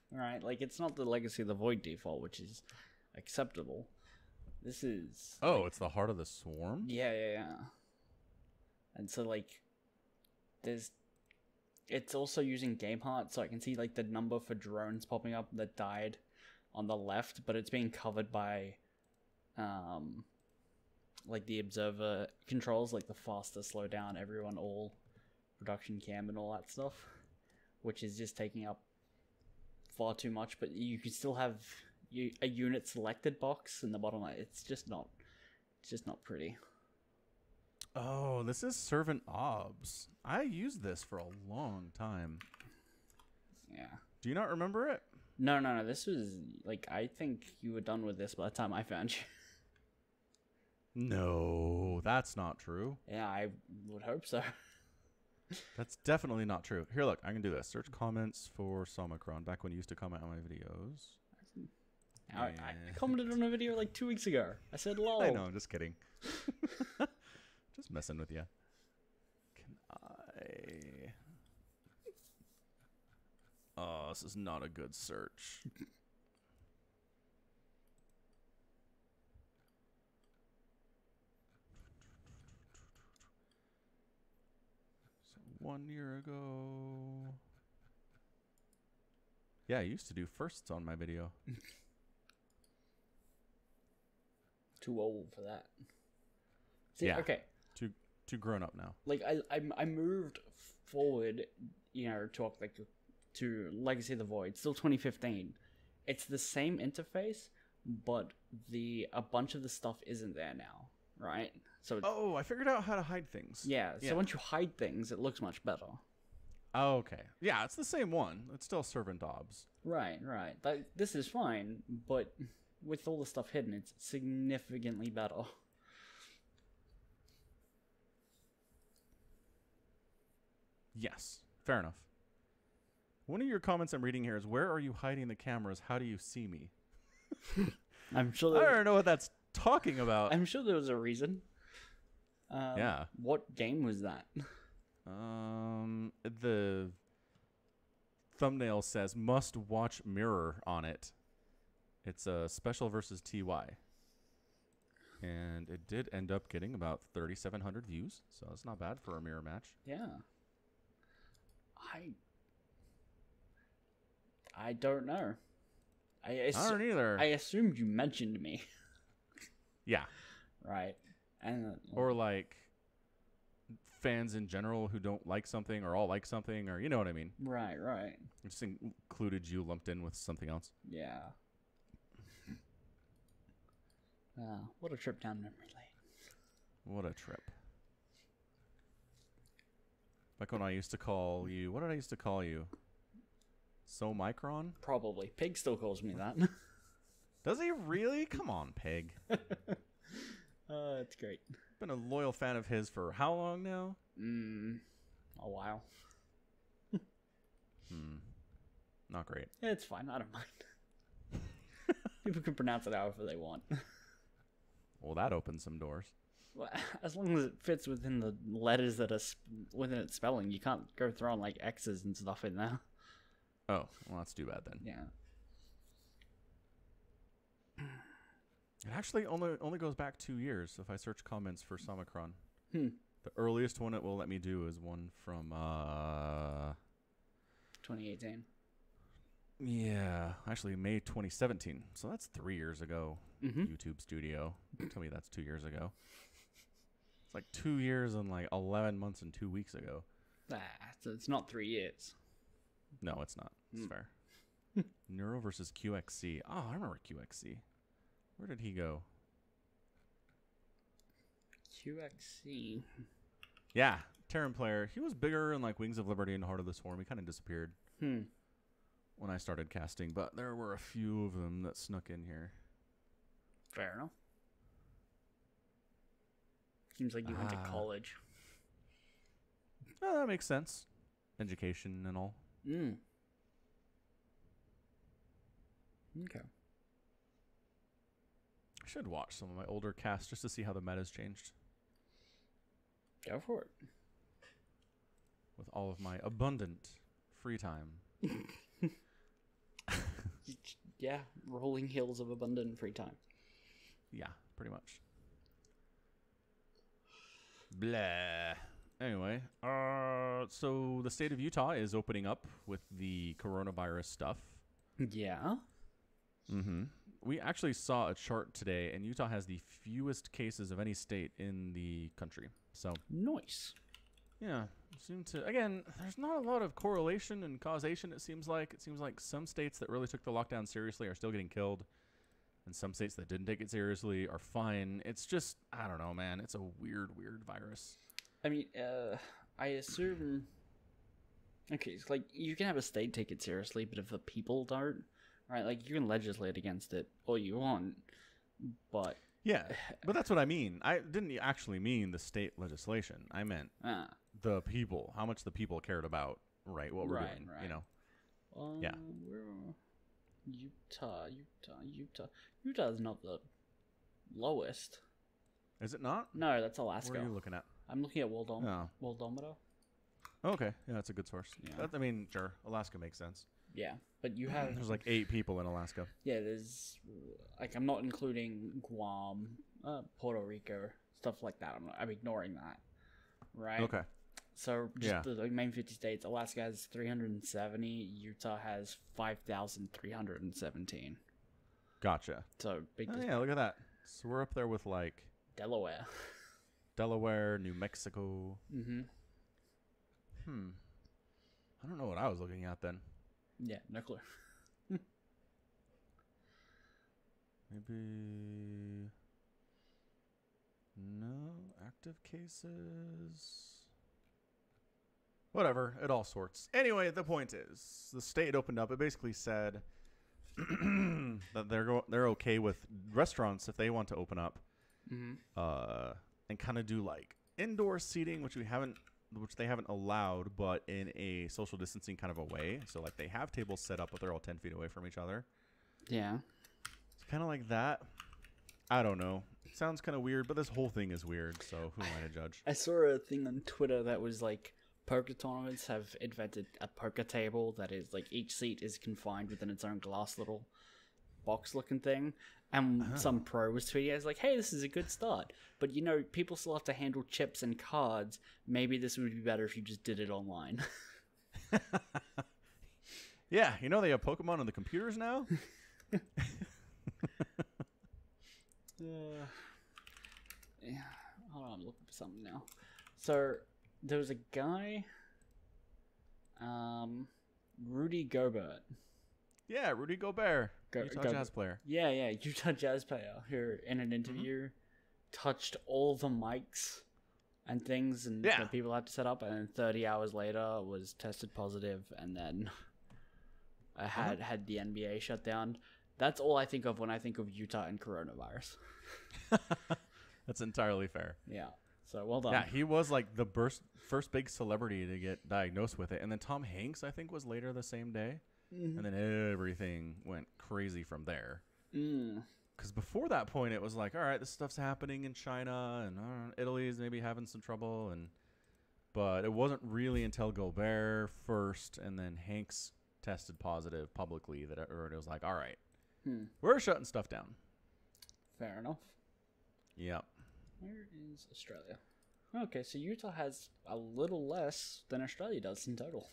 Right? Like, it's not the Legacy of the Void default, which is acceptable. This is... oh, like, it's the Heart of the Swarm? Yeah. And so, like, it's also using Game Heart, so I can see, like, the number for drones popping up that died on the left, but it's being covered by, like, the observer controls, like the faster, slow down, everyone, all, production cam and all that stuff, which is just taking up far too much, but you can still have a unit selected box in the bottom. It's just not pretty. Oh, this is Servant Obs. I used this for a long time. Yeah. Do you not remember it? No. This was like, I think you were done with this by the time I found you. No, that's not true. Yeah, I would hope so. That's definitely not true. Here, look, I can do this. Search comments for Somicron, back when you used to comment on my videos. I commented on a video like 2 weeks ago. I said lol. I know, I'm just kidding. Just messing with you. Can I... Oh, this is not a good search. So 1 year ago... Yeah, I used to do firsts on my video. Too old for that. See, yeah. Okay. Too grown up now. Like I moved forward, to Legacy of the Void, still 2015. It's the same interface, but a bunch of the stuff isn't there now, right? So I figured out how to hide things. Yeah. So once you hide things, it looks much better. Oh, okay. Yeah, it's the same one. It's still Servant Obs. Right. This is fine, but with all the stuff hidden, it's significantly better. Yes, fair enough. One of your comments I'm reading here is, where are you hiding the cameras? How do you see me? I'm sure. I don't know what that's talking about. I'm sure there was a reason. Yeah. What game was that? The thumbnail says must watch mirror on it. It's a special versus TY. And it did end up getting about 3,700 views, so it's not bad for a mirror match. Yeah. I don't know. I don't either. I assumed you mentioned me. Yeah. Right. And or like fans in general who don't like something or all like something, or you know what I mean. Right. I just included you lumped in with something else. Yeah. What a trip down memory lane. What a trip. Back when I used to call you, what did I used to call you? So Micron? Probably. Pig still calls me that. Does he really? Come on, Pig. It's great. Been a loyal fan of his for how long now? A while. Not great. Yeah, it's fine. I don't mind. People can pronounce it however they want. Well, that opens some doors. Well, as long as it fits within the letters that are within its spelling, you can't go throwing like X's and stuff in there. Oh, well, that's too bad then. Yeah. It actually only goes back 2 years if I search comments for Somicron. The earliest one it will let me do is one from 2018. Yeah, actually May 2017. So that's 3 years ago. YouTube Studio. Tell me that's 2 years ago. It's like 2 years and like 11 months and 2 weeks ago. So it's not 3 years. No, it's not. It's fair. Neuro versus QXC. Oh, I remember QXC. Where did he go? QXC. Yeah, Terran player. He was bigger in like Wings of Liberty and Heart of the Swarm. He kind of disappeared when I started casting, but there were a few of them that snuck in here. Fair enough. Seems like you went to college. Oh, that makes sense. Education and all. Okay. I should watch some of my older casts just to see how the meta's changed. Go for it. With all of my abundant free time. Yeah, rolling hills of abundant free time. Yeah, pretty much. Blah. Anyway, so the state of Utah is opening up with the coronavirus stuff. Yeah. We actually saw a chart today, and Utah has the fewest cases of any state in the country. So nice. Yeah, seem to again. There's not a lot of correlation and causation. It seems like some states that really took the lockdown seriously are still getting killed. and some states that didn't take it seriously are fine. It's just, I don't know, man. It's a weird virus. I mean, I assume. Okay, it's like you can have a state take it seriously, but if the people don't, right? Like you can legislate against it all you want, but yeah, but that's what I mean. I didn't actually mean the state legislation. I meant the people. How much the people cared about, right? What we're doing, you know? Yeah. Utah is not the lowest. Is it not? No, that's Alaska. What are you looking at? I'm looking at Worldometer. Okay, yeah, that's a good source. Yeah. I mean, sure, Alaska makes sense. Yeah, but you have... There's like 8 people in Alaska. Yeah, there's... Like, I'm not including Guam, Puerto Rico, stuff like that. I'm ignoring that, right? Okay. So, just the main 50 states, Alaska has 370, Utah has 5,317. Gotcha. So, big... yeah, look at that. So, we're up there with, like... Delaware, New Mexico. Mm-hmm. I don't know what I was looking at then. Yeah, no clue. Maybe... No active cases. Whatever, it all sorts. Anyway, the point is, the state opened up. It basically said that they're okay with restaurants if they want to open up, and kind of do like indoor seating, which they haven't allowed, but in a social distancing kind of a way. So like they have tables set up, but they're all 10 feet away from each other. Yeah, it's kind of like that. I don't know. It sounds kind of weird, but this whole thing is weird. So who am I to judge? I saw a thing on Twitter that was like, poker tournaments have invented a poker table that is like each seat is confined within its own glass little box looking thing. And some pro was tweeting, I was like, hey, this is a good start. But you know, people still have to handle chips and cards. Maybe this would be better if you just did it online. Yeah, you know they have Pokemon on the computers now? Yeah, hold on, I'm looking for something now. So there was a guy, Rudy Gobert. Yeah, Rudy Gobert, Utah Jazz player. Yeah, Utah Jazz player, who in an interview touched all the mics and things and that people had to set up, and then 30 hours later was tested positive, and then I had the NBA shut down. That's all I think of when I think of Utah and coronavirus. That's entirely fair. Yeah. So well done. Yeah, he was like the first big celebrity to get diagnosed with it. And then Tom Hanks, I think, was later the same day. And then everything went crazy from there. Because before that point, it was like, all right, this stuff's happening in China, and Italy's maybe having some trouble. But it wasn't really until Gobert first, and then Hanks tested positive publicly that it was like, all right, we're shutting stuff down. Fair enough. Yep. Where is Australia? Okay, so Utah has a little less than Australia does in total.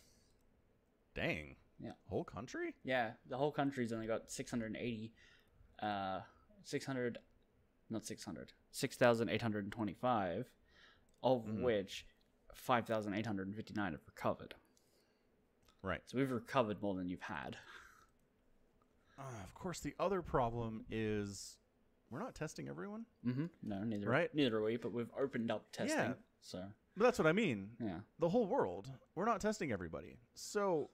Dang. Yeah. Whole country? Yeah, the whole country's only got 6,825, of which 5,859 have recovered. Right. So we've recovered more than you've had. Of course, the other problem is we're not testing everyone. No, neither are we, but we've opened up testing. Yeah. So but that's what I mean. Yeah. The whole world. We're not testing everybody. So,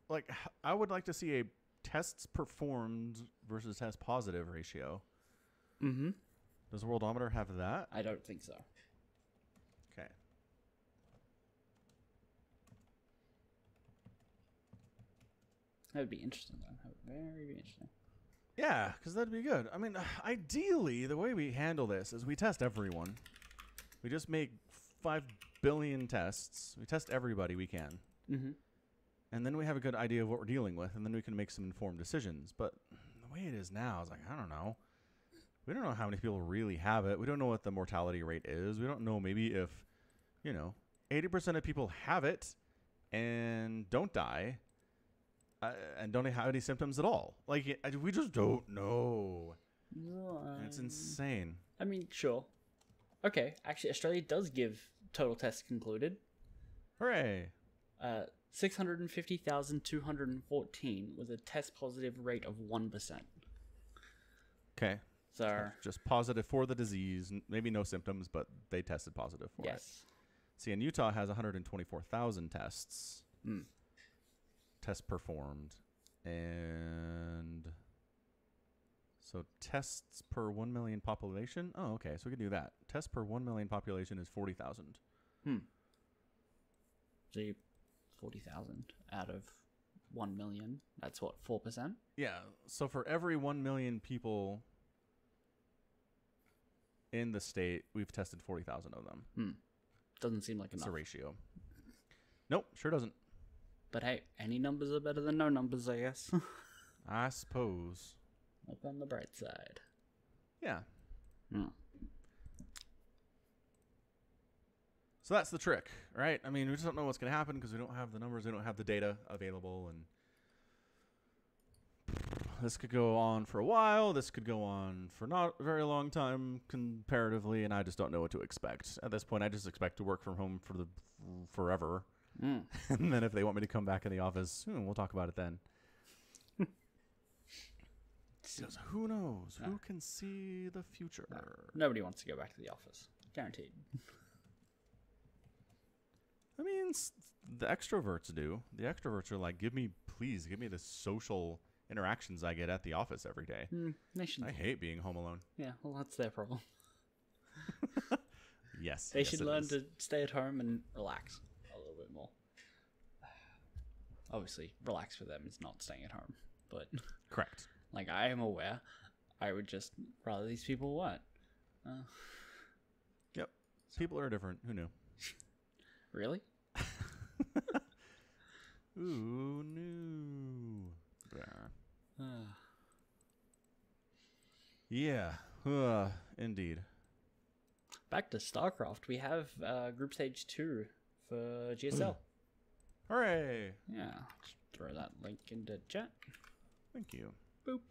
like, I would like to see a tests performed versus test positive ratio. Does Worldometer have that? I don't think so. Okay. That would be interesting, though. That would very interesting. Yeah, because that'd be good. I mean, ideally, the way we handle this is we test everyone. We just make 5 billion tests. We test everybody we can. And then we have a good idea of what we're dealing with, and then we can make some informed decisions. But the way it is now is like, I don't know. We don't know how many people really have it. We don't know what the mortality rate is. We don't know maybe if, 80% of people have it and don't die. And don't have any symptoms at all. Like, we just don't know. It's insane. I mean, sure. Okay, actually, Australia does give total tests concluded. Hooray. 650,214 with a test positive rate of 1%. Okay. So just positive for the disease. Maybe no symptoms, but they tested positive for it. yes. See, and Utah has 124,000 tests. Mm. Tests performed. And so tests per 1 million population. Oh, okay. So we can do that. Tests per 1 million population is 40,000. So 40,000 out of 1 million. That's what, 4%? Yeah. So for every 1 million people in the state, we've tested 40,000 of them. Doesn't seem like enough. It's a ratio. Nope, sure doesn't. But hey, any numbers are better than no numbers, I guess. I suppose. Look on the bright side. Yeah. Mm. So that's the trick, right? I mean, we just don't know what's going to happen because we don't have the numbers, we don't have the data available, and this could go on for a while. This could go on for not a very long time comparatively, and I just don't know what to expect. At this point, I just expect to work from home for the forever. And then if they want me to come back in the office, we'll talk about it then. Because who knows? Who can see the future? No. Nobody wants to go back to the office. Guaranteed. I mean, the extroverts do. The extroverts are like, please give me the social interactions I get at the office every day. I hate being home alone. Yeah, well, that's their problem. Yes. They should learn to stay at home and relax a little bit more. Obviously, relax for them is not staying at home, but correct. Like, I am aware, I would just rather these people weren't. Yep. People are different. Who knew? Really? Who knew? Yeah. Indeed. Back to StarCraft. We have Group Stage 2 for GSL. Hooray! Yeah. Just throw that link into chat. Thank you. Boop.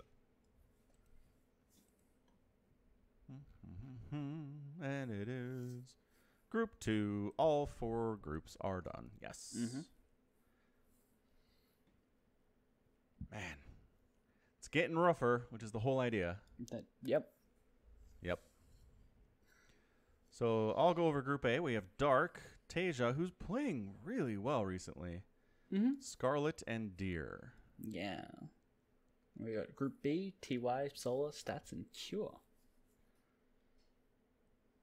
And it is Group 2. All 4 groups are done. Yes. Man. It's getting rougher, which is the whole idea. Yep. So I'll go over Group A. We have Dark, Tasia, who's playing really well recently. Scarlet, and Deer. Yeah. We got Group B, TY, Solar, Stats, and Cure.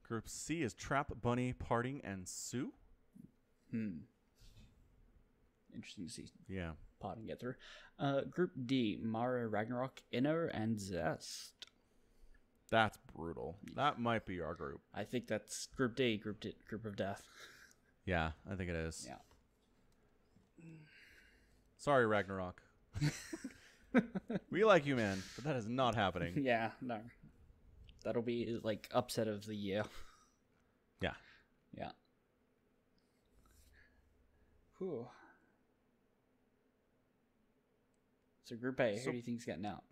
Group C is Trap, Bunny, Parting, and Sue. Interesting to see. Yeah. Parting get through. Group D, Mara, Ragnarok, Inno, and Zest. That's brutal. That might be our group. I think that's Group D, Group of Death. Yeah, I think it is. Yeah. Sorry, Ragnarok. We like you, man, but that is not happening. Yeah, no. That'll be like upset of the year. Yeah. Whew. So Group A, who do you think's getting out?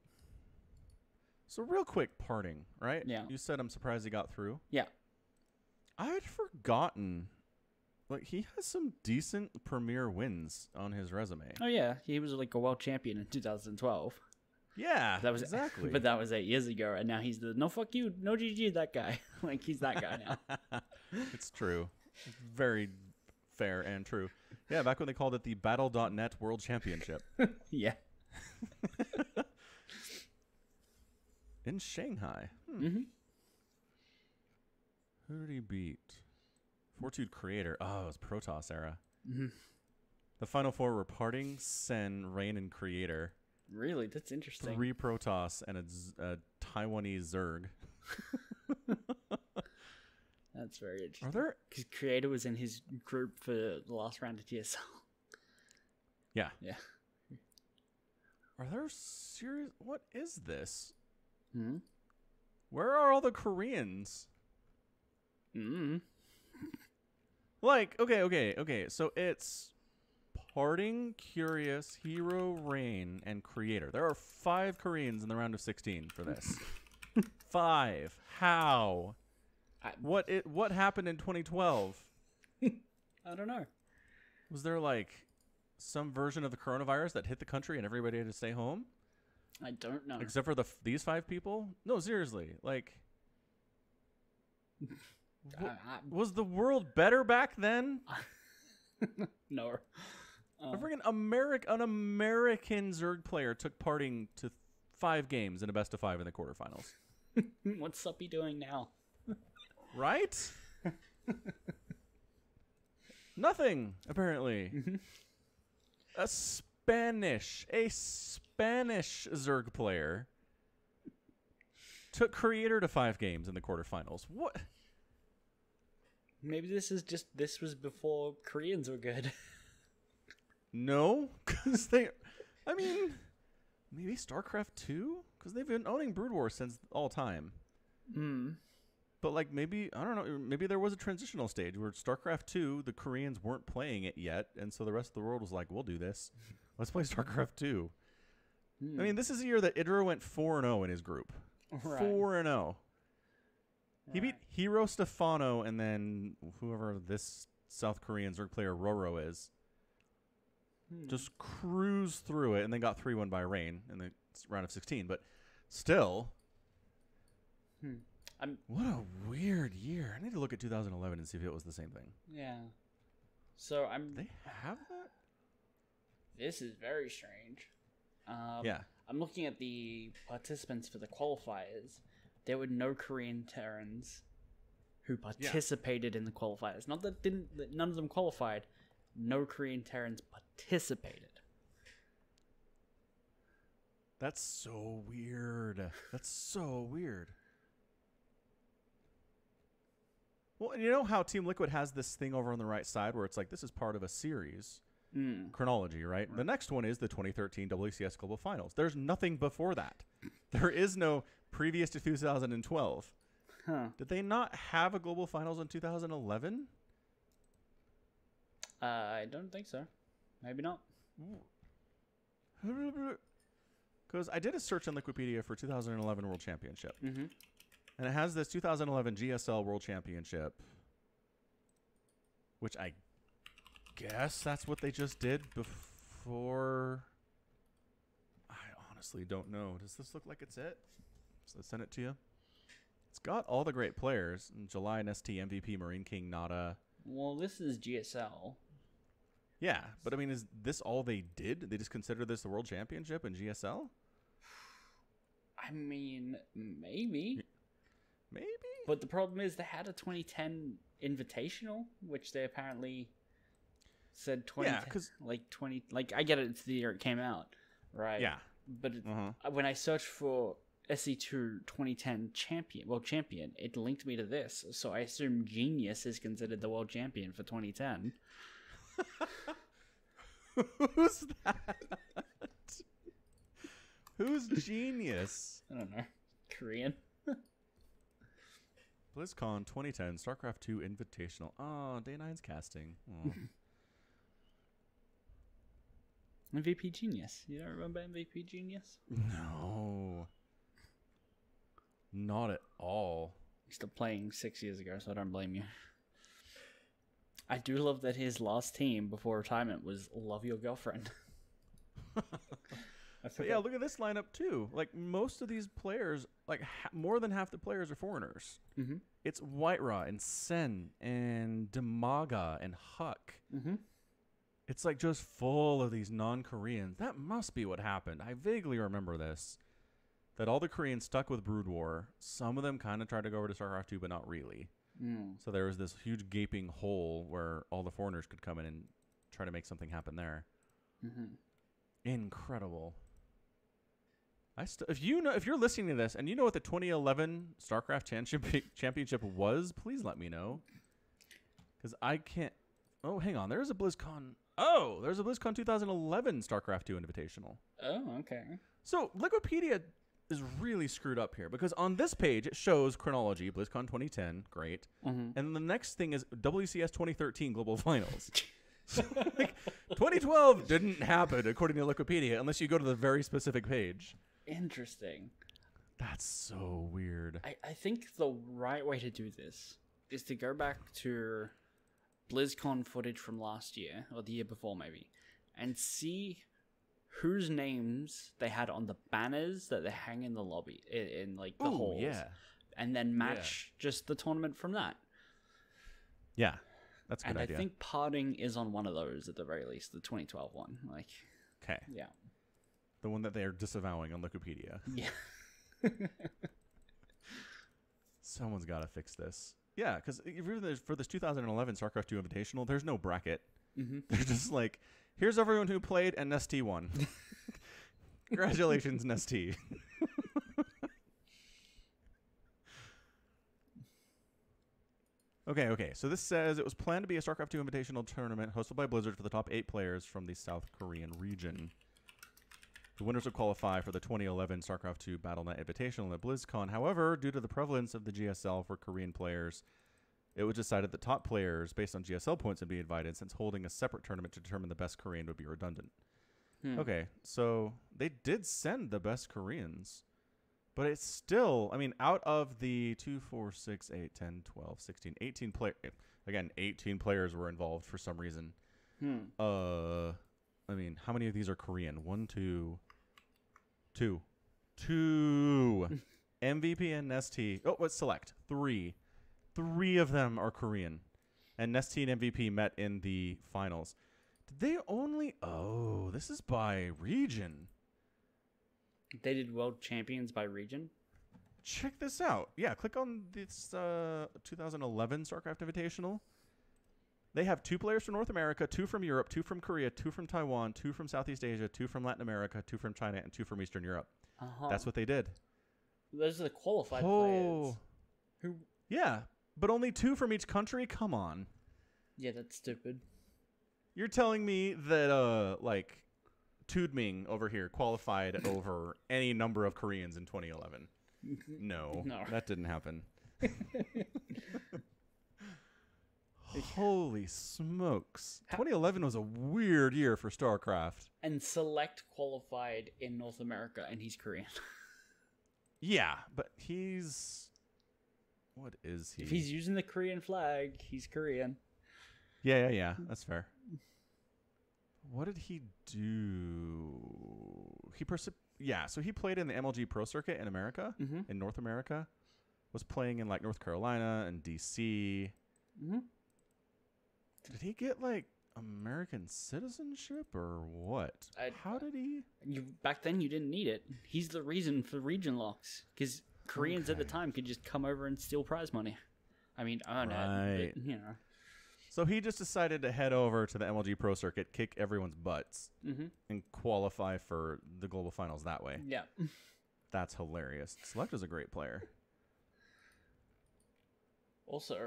So real quick, Parting, right? Yeah. You said I'm surprised he got through. Yeah. I had forgotten. Like, he has some decent premier wins on his resume. Oh yeah, he was like a world champion in 2012. Yeah, that was exactly. But that was 8 years ago, and now he's the no fuck you, no GG that guy. Like, he's that guy now. It's true. It's very fair and true. Yeah, back when they called it the Battle.net World Championship. Yeah. In Shanghai. Mm-hmm. Who did he beat? Fortitude Creator. Oh, it was Protoss era. Mm-hmm. The final 4 were Parting, Sen, Rain, and Creator. Really? That's interesting. 3 Protoss and a Taiwanese Zerg. That's very interesting. Are there... Because Creator was in his group for the last round of TSL. Yeah. Yeah. Are there serious... What is this? Hmm? Where are all the Koreans? Like, okay. So it's Parting, Curious, Hero, Rain, and Creator. There are 5 Koreans in the round of 16 for this. 5. How? What happened in 2012? I don't know. Was there like some version of the coronavirus that hit the country and everybody had to stay home? I don't know. Except for these 5 people? No, seriously. Like, was the world better back then? No. A freaking an American Zerg player took part to 5 games in a best of 5 in the quarterfinals. What's Suppy doing now? Right? Nothing, apparently. A Spanish Zerg player took Creator to 5 games in the quarterfinals. What? Maybe this was before Koreans were good. No, because maybe StarCraft 2? Because they've been owning Brood War since all time. But like maybe, I don't know, maybe there was a transitional stage where StarCraft 2, the Koreans weren't playing it yet, and so the rest of the world was like, we'll do this. Let's play StarCraft 2. I mean, this is the year that Idra went 4-0 in his group. Right. 4-0. He beat Hero Stefano and then whoever this South Korean Zerg player Roro is. Just cruised through it and then got 3-1 by Rain in the round of 16. But still, what a weird year. I need to look at 2011 and see if it was the same thing. Yeah. So They have that? This is very strange. Yeah. I'm looking at the participants for the qualifiers. There were no Korean Terrans who participated in the qualifiers. Not that none of them qualified. No Korean Terrans participated. That's so weird. That's so weird. Well, and you know how Team Liquid has this thing over on the right side where it's like, this is part of a series. Chronology, right? The next one is the 2013 WCS Global Finals. There's nothing before that. There is no previous to 2012. Did they not have a Global Finals in 2011? I don't think so. Maybe not. Because I did a search on Wikipedia for 2011 World Championship. And it has this 2011 GSL World Championship, which I guess that's what they just did before. I honestly don't know. Does this look like it's it? So let's send it to you. It's got all the great players. July and ST, MVP, Marine King, Nada. Well, this is GSL. Yeah, but I mean, is this all they did? They just consider this the World Championship in GSL? I mean, maybe. Maybe? But the problem is they had a 2010 Invitational, which they apparently said 2010. Yeah, because I get it, it's the year it came out, right? Yeah. But when I searched for SC2 2010 champion, it linked me to this. So I assume Genius is considered the world champion for 2010. Who's that? Who's Genius? I don't know. Korean. BlizzCon 2010 StarCraft 2 Invitational. Oh, Day 9's casting. Oh. MVP Genius. You don't remember MVP Genius? No. Not at all. He stopped playing 6 years ago, so I don't blame you. I do love that his last team before retirement was Love Your Girlfriend. Yeah, look at this lineup too. Like most of these players, like more than half the players are foreigners. It's Whiteraw and Sen and Demaga and Huck. It's like just full of these non-Koreans. That must be what happened. I vaguely remember this. That all the Koreans stuck with Brood War. Some of them kind of tried to go over to StarCraft 2, but not really. So there was this huge gaping hole where all the foreigners could come in and try to make something happen there. Incredible. If you're listening to this and you know what the 2011 StarCraft Championship was, please let me know. Because I can't. Oh, hang on. There's a BlizzCon. Oh, there's a BlizzCon 2011 StarCraft 2 Invitational. Oh, okay. So Wikipedia is really screwed up here because on this page it shows chronology, BlizzCon 2010, great. And the next thing is WCS 2013 Global Finals. So, like, 2012 didn't happen according to Wikipedia unless you go to the very specific page. Interesting. That's so weird. I think the right way to do this is to go back to BlizzCon footage from last year, or the year before maybe, and see whose names they had on the banners that they hang in the lobby, in like the halls. Yeah. And then match just the tournament from that. Yeah. That's a good and idea. I think Parting is on one of those at the very least, the 2012 one. Like, okay. Yeah. The one that they are disavowing on Wikipedia. Yeah. Someone's got to fix this. Yeah, because for this 2011 StarCraft 2 Invitational, there's no bracket. Mm-hmm. They're just like, here's everyone who played and Nestea won. Congratulations, Nestea. Okay. So this says it was planned to be a StarCraft 2 Invitational tournament hosted by Blizzard for the top 8 players from the South Korean region. The winners would qualify for the 2011 StarCraft 2 BattleNet Invitational at BlizzCon. However, due to the prevalence of the GSL for Korean players, it was decided that top players, based on GSL points, would be invited, since holding a separate tournament to determine the best Korean would be redundant. Okay, so they did send the best Koreans, but it's still, I mean, out of the 2, 4, 6, 8, 10, 12, 16, 18 players, again, 18 players were involved for some reason. I mean, how many of these are Korean? 1, 2. MVP and Nestea. Oh, let's select 3. 3 of them are Korean. And Nestea and MVP met in the finals. Did they only... Oh, this is by region. They did world champions by region? Check this out. Yeah, click on this 2011 StarCraft Invitational. They have 2 players from North America, 2 from Europe, 2 from Korea, 2 from Taiwan, 2 from Southeast Asia, 2 from Latin America, 2 from China, and 2 from Eastern Europe. That's what they did. Those are the qualified players. Yeah, but only 2 from each country? Come on. Yeah, that's stupid. You're telling me that, like, Tudming over here qualified over any number of Koreans in 2011? No, that didn't happen. Holy smokes. 2011 was a weird year for StarCraft. And Select qualified in North America, and he's Korean. Yeah, but he's... What is he? If he's using the Korean flag, he's Korean. Yeah. That's fair. What did he do? So he played in the MLG Pro Circuit in America, in North America. Was playing in, like, North Carolina and D.C. Did he get, like, American citizenship or what? How did he? Back then, you didn't need it. He's the reason for region locks, because Koreans at the time could just come over and steal prize money. I mean, earn it, but, you know. So he just decided to head over to the MLG Pro Circuit, kick everyone's butts, and qualify for the global finals that way. Yeah. That's hilarious. Select is a great player. Also,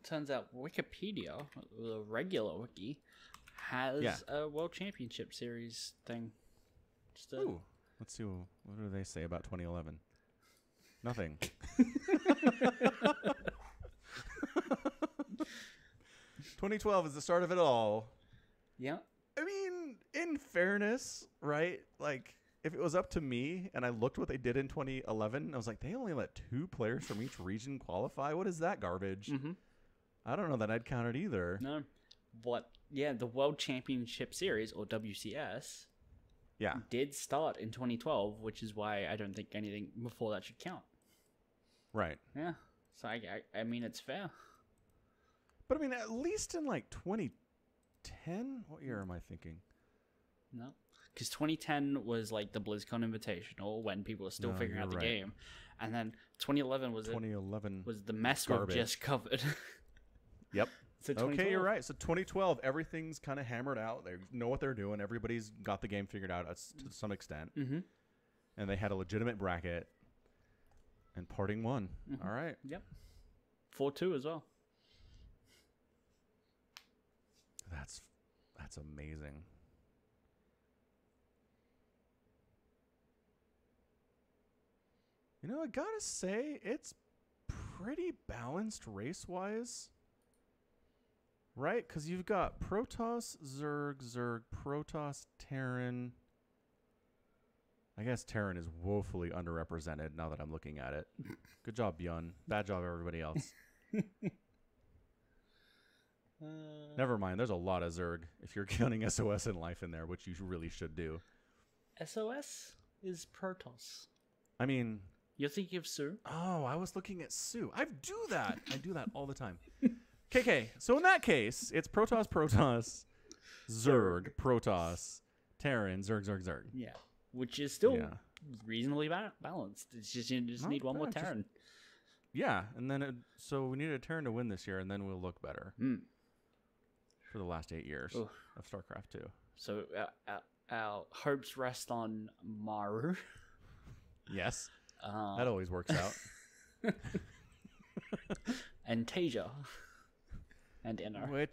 turns out Wikipedia, the regular wiki, has a World Championship Series thing. Ooh. Let's see. What do they say about 2011? Nothing. 2012 is the start of it all. Yeah. I mean, in fairness, right? Like, if it was up to me and I looked what they did in 2011, I was like, they only let 2 players from each region qualify? What is that garbage? I don't know that I'd count it either. No. The World Championship Series, or WCS, did start in 2012, which is why I don't think anything before that should count. Right. Yeah. So, I mean, it's fair. But, I mean, at least in, like, 2010? What year am I thinking? No. Because 2010 was, like, the BlizzCon Invitational, when people were still figuring out the game. And then 2011 was the mess we've just covered. Yep. So okay, you're right. So 2012, everything's kind of hammered out. They know what they're doing. Everybody's got the game figured out to some extent. And they had a legitimate bracket. And Parting won. All right. Yep. 4-2 as well. That's amazing. You know, I gotta say, it's pretty balanced race-wise. Right? Because you've got Protoss, Zerg, Protoss, Terran. I guess Terran is woefully underrepresented now that I'm looking at it. Good job, Bjorn. Bad job, everybody else. Never mind. There's a lot of Zerg if you're counting SOS and Life in there, which you really should do. SOS is Protoss. I mean... You're thinking of Sue? Oh, I was looking at Sue. I do that. I do that all the time. KK. So in that case, it's Protoss, Zerg, Protoss, Terran, Zerg. Yeah. Which is still reasonably balanced. It's just you just need one more Terran. Yeah, and then so we need a Terran to win this year, and then we'll look better for the last 8 years of StarCraft 2. So our hopes rest on Maru. Yes. That always works out. And Tasia. And Inno.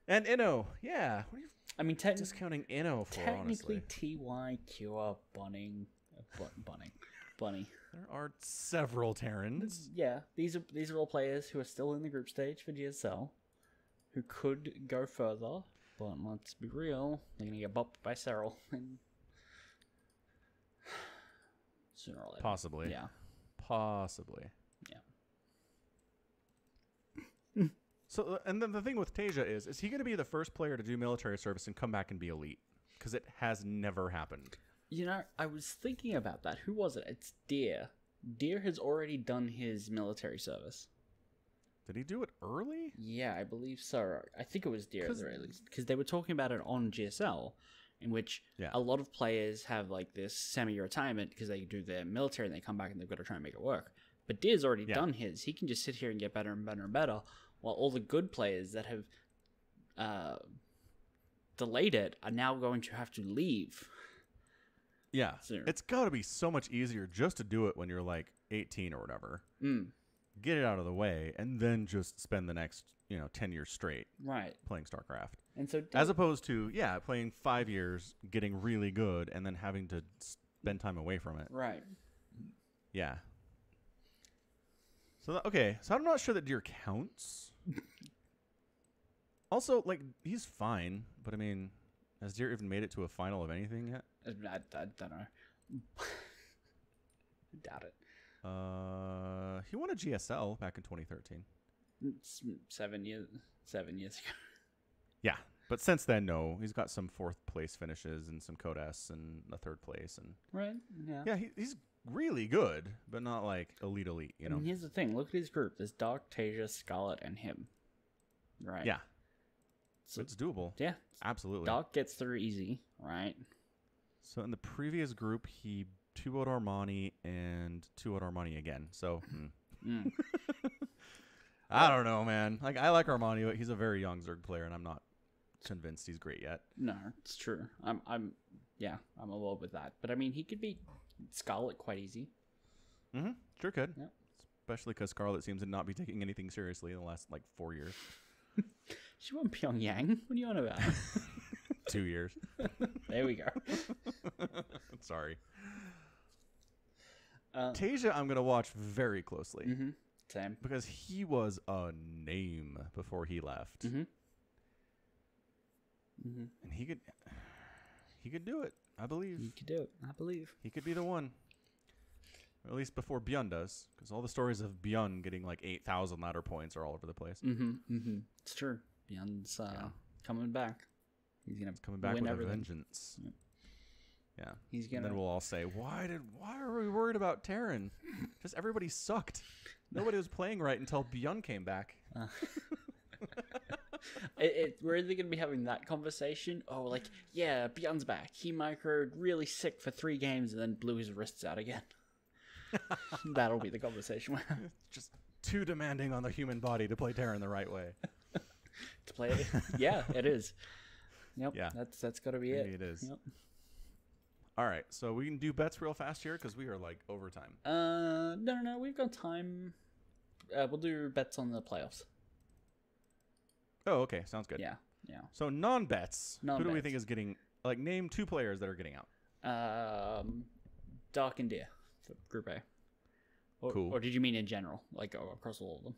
And Inno. Yeah. What are you I mean, discounting Inno for, technically, honestly? TY, Cure, Bunny. There are several Terrans. Yeah, these are all players who are still in the group stage for GSL, who could go further, but let's be real, they're going to get bopped by Cyril. Sooner or later. Possibly. Yeah. Possibly. Yeah. So, and then the thing with Tasia is he going to be the first player to do military service and come back and be elite? Because it has never happened. You know, I was thinking about that. Who was it? It's Deer. Deer has already done his military service. Did he do it early? Yeah, I believe so. I think it was Deer at the very least. Because they were talking about it on GSL, in which a lot of players have like this semi-retirement because they do their military and they come back and they've got to try and make it work. But Deer's already done his. He can just sit here and get better and better and better, while all the good players that have delayed it are now going to have to leave. Yeah. Soon. It's got to be so much easier just to do it when you're like 18 or whatever. Get it out of the way and then just spend the next, 10 years straight playing StarCraft. And so as opposed to, playing 5 years, getting really good, and then having to spend time away from it. Right. Yeah. So, so I'm not sure that Deer counts. Also, like, he's fine, but I mean, has Deer even made it to a final of anything yet? I don't know. Doubt it. He won a GSL back in 2013. 7 years ago. Yeah, but since then, no. He's got some 4th place finishes and some Codes and a 3rd place, and yeah, he's really good, but not like elite. I mean, here's the thing: look at his group. There's Dark, Tasia, Scarlet, and him. Right. Yeah. So it's doable. Yeah, absolutely. Dark gets through easy, right? So in the previous group, he 2-0'd Armani and 2-0'd Armani again. So. I don't know, man. Like, I like Armani, but he's a very young Zerg player, and I'm not convinced he's great yet. No, it's true. I'm a little with that. But I mean, he could beat Scarlet quite easy. Sure could. Yeah. Especially because Scarlet seems to not be taking anything seriously in the last 4 years. She won Pyongyang. What are you on about? 2 years. There we go. Sorry. Tasia, I'm gonna watch very closely. Same. Because he was a name before he left. And he could do it, I believe. He could do it, I believe. He could be the one. Or at least before Bjorn does. Because all the stories of Bjorn getting like 8,000 ladder points are all over the place. It's true. Bjorn's coming back. He's coming back with a vengeance. Yep. Yeah. He's gonna. And then we'll all say, why are we worried about Terran? Just everybody sucked. Nobody was playing right until Bjorn came back. We're either going to be having that conversation, Bjorn's back. He microed really sick for 3 games and then blew his wrists out again. That'll be the conversation. Just too demanding on the human body to play Terran the right way. To play it? Yeah, it is. Yep. Yeah. That's got to be it. Maybe it is. Yep. All right, so we can do bets real fast here because we are like overtime. No, we've got time. We'll do bets on the playoffs. Oh, okay, sounds good. Yeah. So non-bets. Who do we think is getting? Like, name 2 players that are getting out. Dark and Deer for Group A. Cool. Or did you mean in general, like across all of them?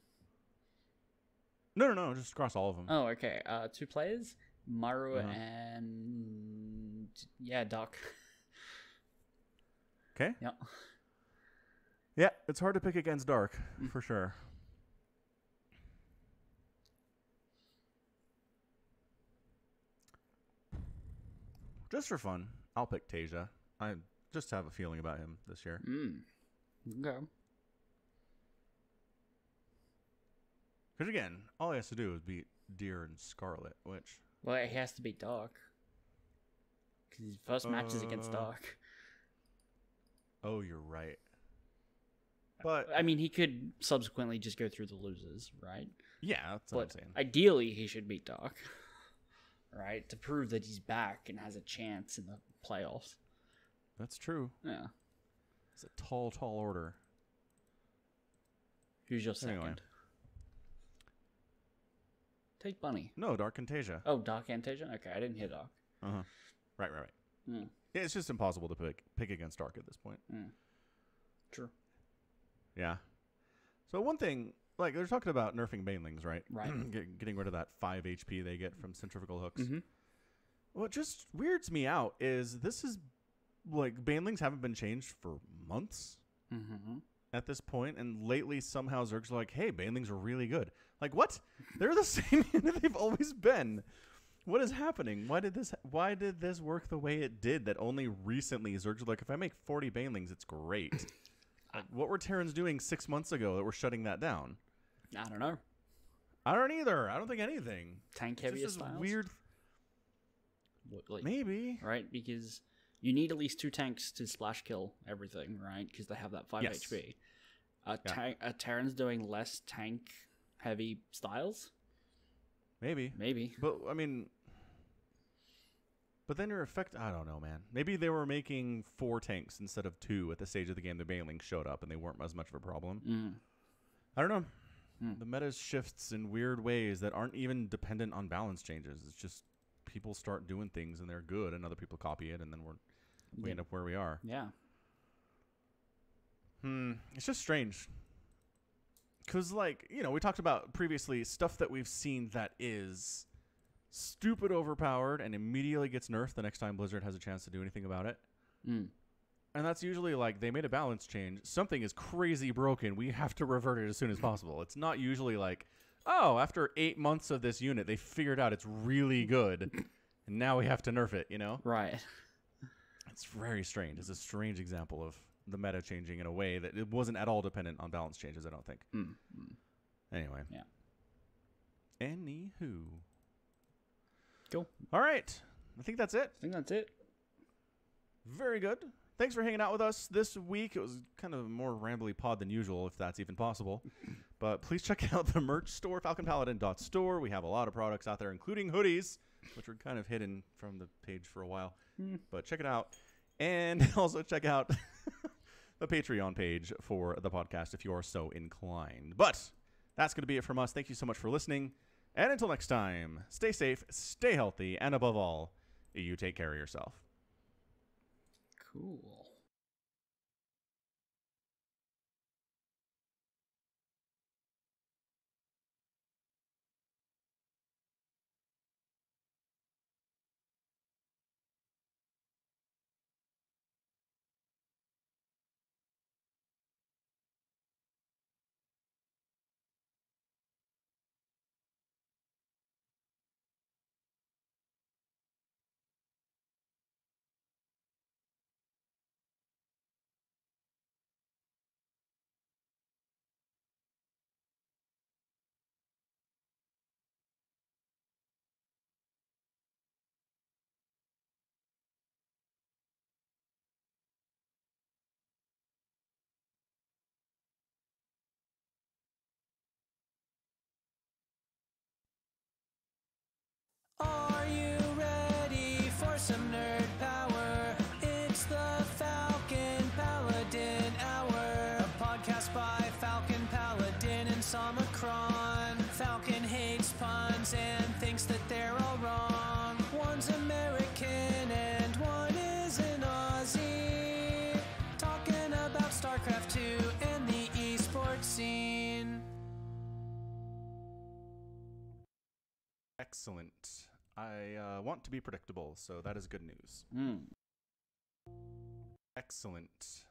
No, just across all of them. Oh, okay. 2 players, Maru and Dark. Okay. Yeah. Yeah, it's hard to pick against Dark, for sure. Just for fun, I'll pick Tasia. I just have a feeling about him this year. Okay. Because again, all he has to do is beat Deer and Scarlet, which... Well, he has to beat Dark. Because his first match is against Dark. Oh, you're right. But I mean, he could subsequently just go through the losers, right? Yeah, that's what I'm saying. Ideally, he should beat Dark, right? To prove that he's back and has a chance in the playoffs. That's true. Yeah. It's a tall, tall order. Who's your second? Anyway. Take Bunny. No, Dark and Tasia. Oh, Dark and Tasia? Okay, I didn't hear Dark. Uh-huh. Right. Yeah, it's just impossible to pick against Dark at this point. True. Yeah. So one thing, like, they're talking about nerfing banelings, right? Right. Getting rid of that 5 HP they get from centrifugal hooks. Mm-hmm. What just weirds me out is this is, like, banelings haven't been changed for months at this point, and lately somehow Zerg's like, hey, banelings are really good. Like, what? They're the same unit they've always been. What is happening? Why did this work the way it did that only recently Zerg's like, if I make 40 banelings, it's great. Like, what were Terrans doing 6 months ago that were shutting that down? I don't know. I don't either. I don't think anything. Tank heavier styles? Weird. Like, maybe. Right? Because you need at least 2 tanks to splash kill everything, right? Because they have that 5 HP. Are Terrans doing less tank heavy styles? Maybe. But, I mean... But then your effect... I don't know, man. Maybe they were making 4 tanks instead of 2 at the stage of the game the banelings showed up and they weren't as much of a problem. I don't know. The meta shifts in weird ways that aren't even dependent on balance changes. It's just people start doing things and they're good and other people copy it and then we end up where we are. Yeah. It's just strange. Because, like, you know, we talked about previously stuff that we've seen that is stupid overpowered and immediately gets nerfed the next time Blizzard has a chance to do anything about it. And that's usually like they made a balance change. Something is crazy broken. We have to revert it as soon as possible. It's not usually like, oh, after 8 months of this unit, they figured out it's really good. And now we have to nerf it, you know? Right. It's very strange. It's a strange example of the meta changing in a way that it wasn't at all dependent on balance changes, I don't think. Anyway. Yeah. Anywho. Cool. All right. I think that's it. Very good. Thanks for hanging out with us this week. It was kind of a more rambly pod than usual, if that's even possible. But please check out the merch store, falconpaladin.store. We have a lot of products out there, including hoodies, which were kind of hidden from the page for a while. But check it out. And also check out the Patreon page for the podcast if you are so inclined. But that's going to be it from us. Thank you so much for listening. And until next time, stay safe, stay healthy, and above all, you take care of yourself. Cool. Are you ready for some nerd power? It's the Falcon Paladin Hour, a podcast by Falcon Paladin and Somicron. Falcon hates puns and thinks that they're all wrong. One's American and one is an Aussie, talking about StarCraft 2 and the esports scene. Excellent. I want to be predictable, so that is good news. Excellent.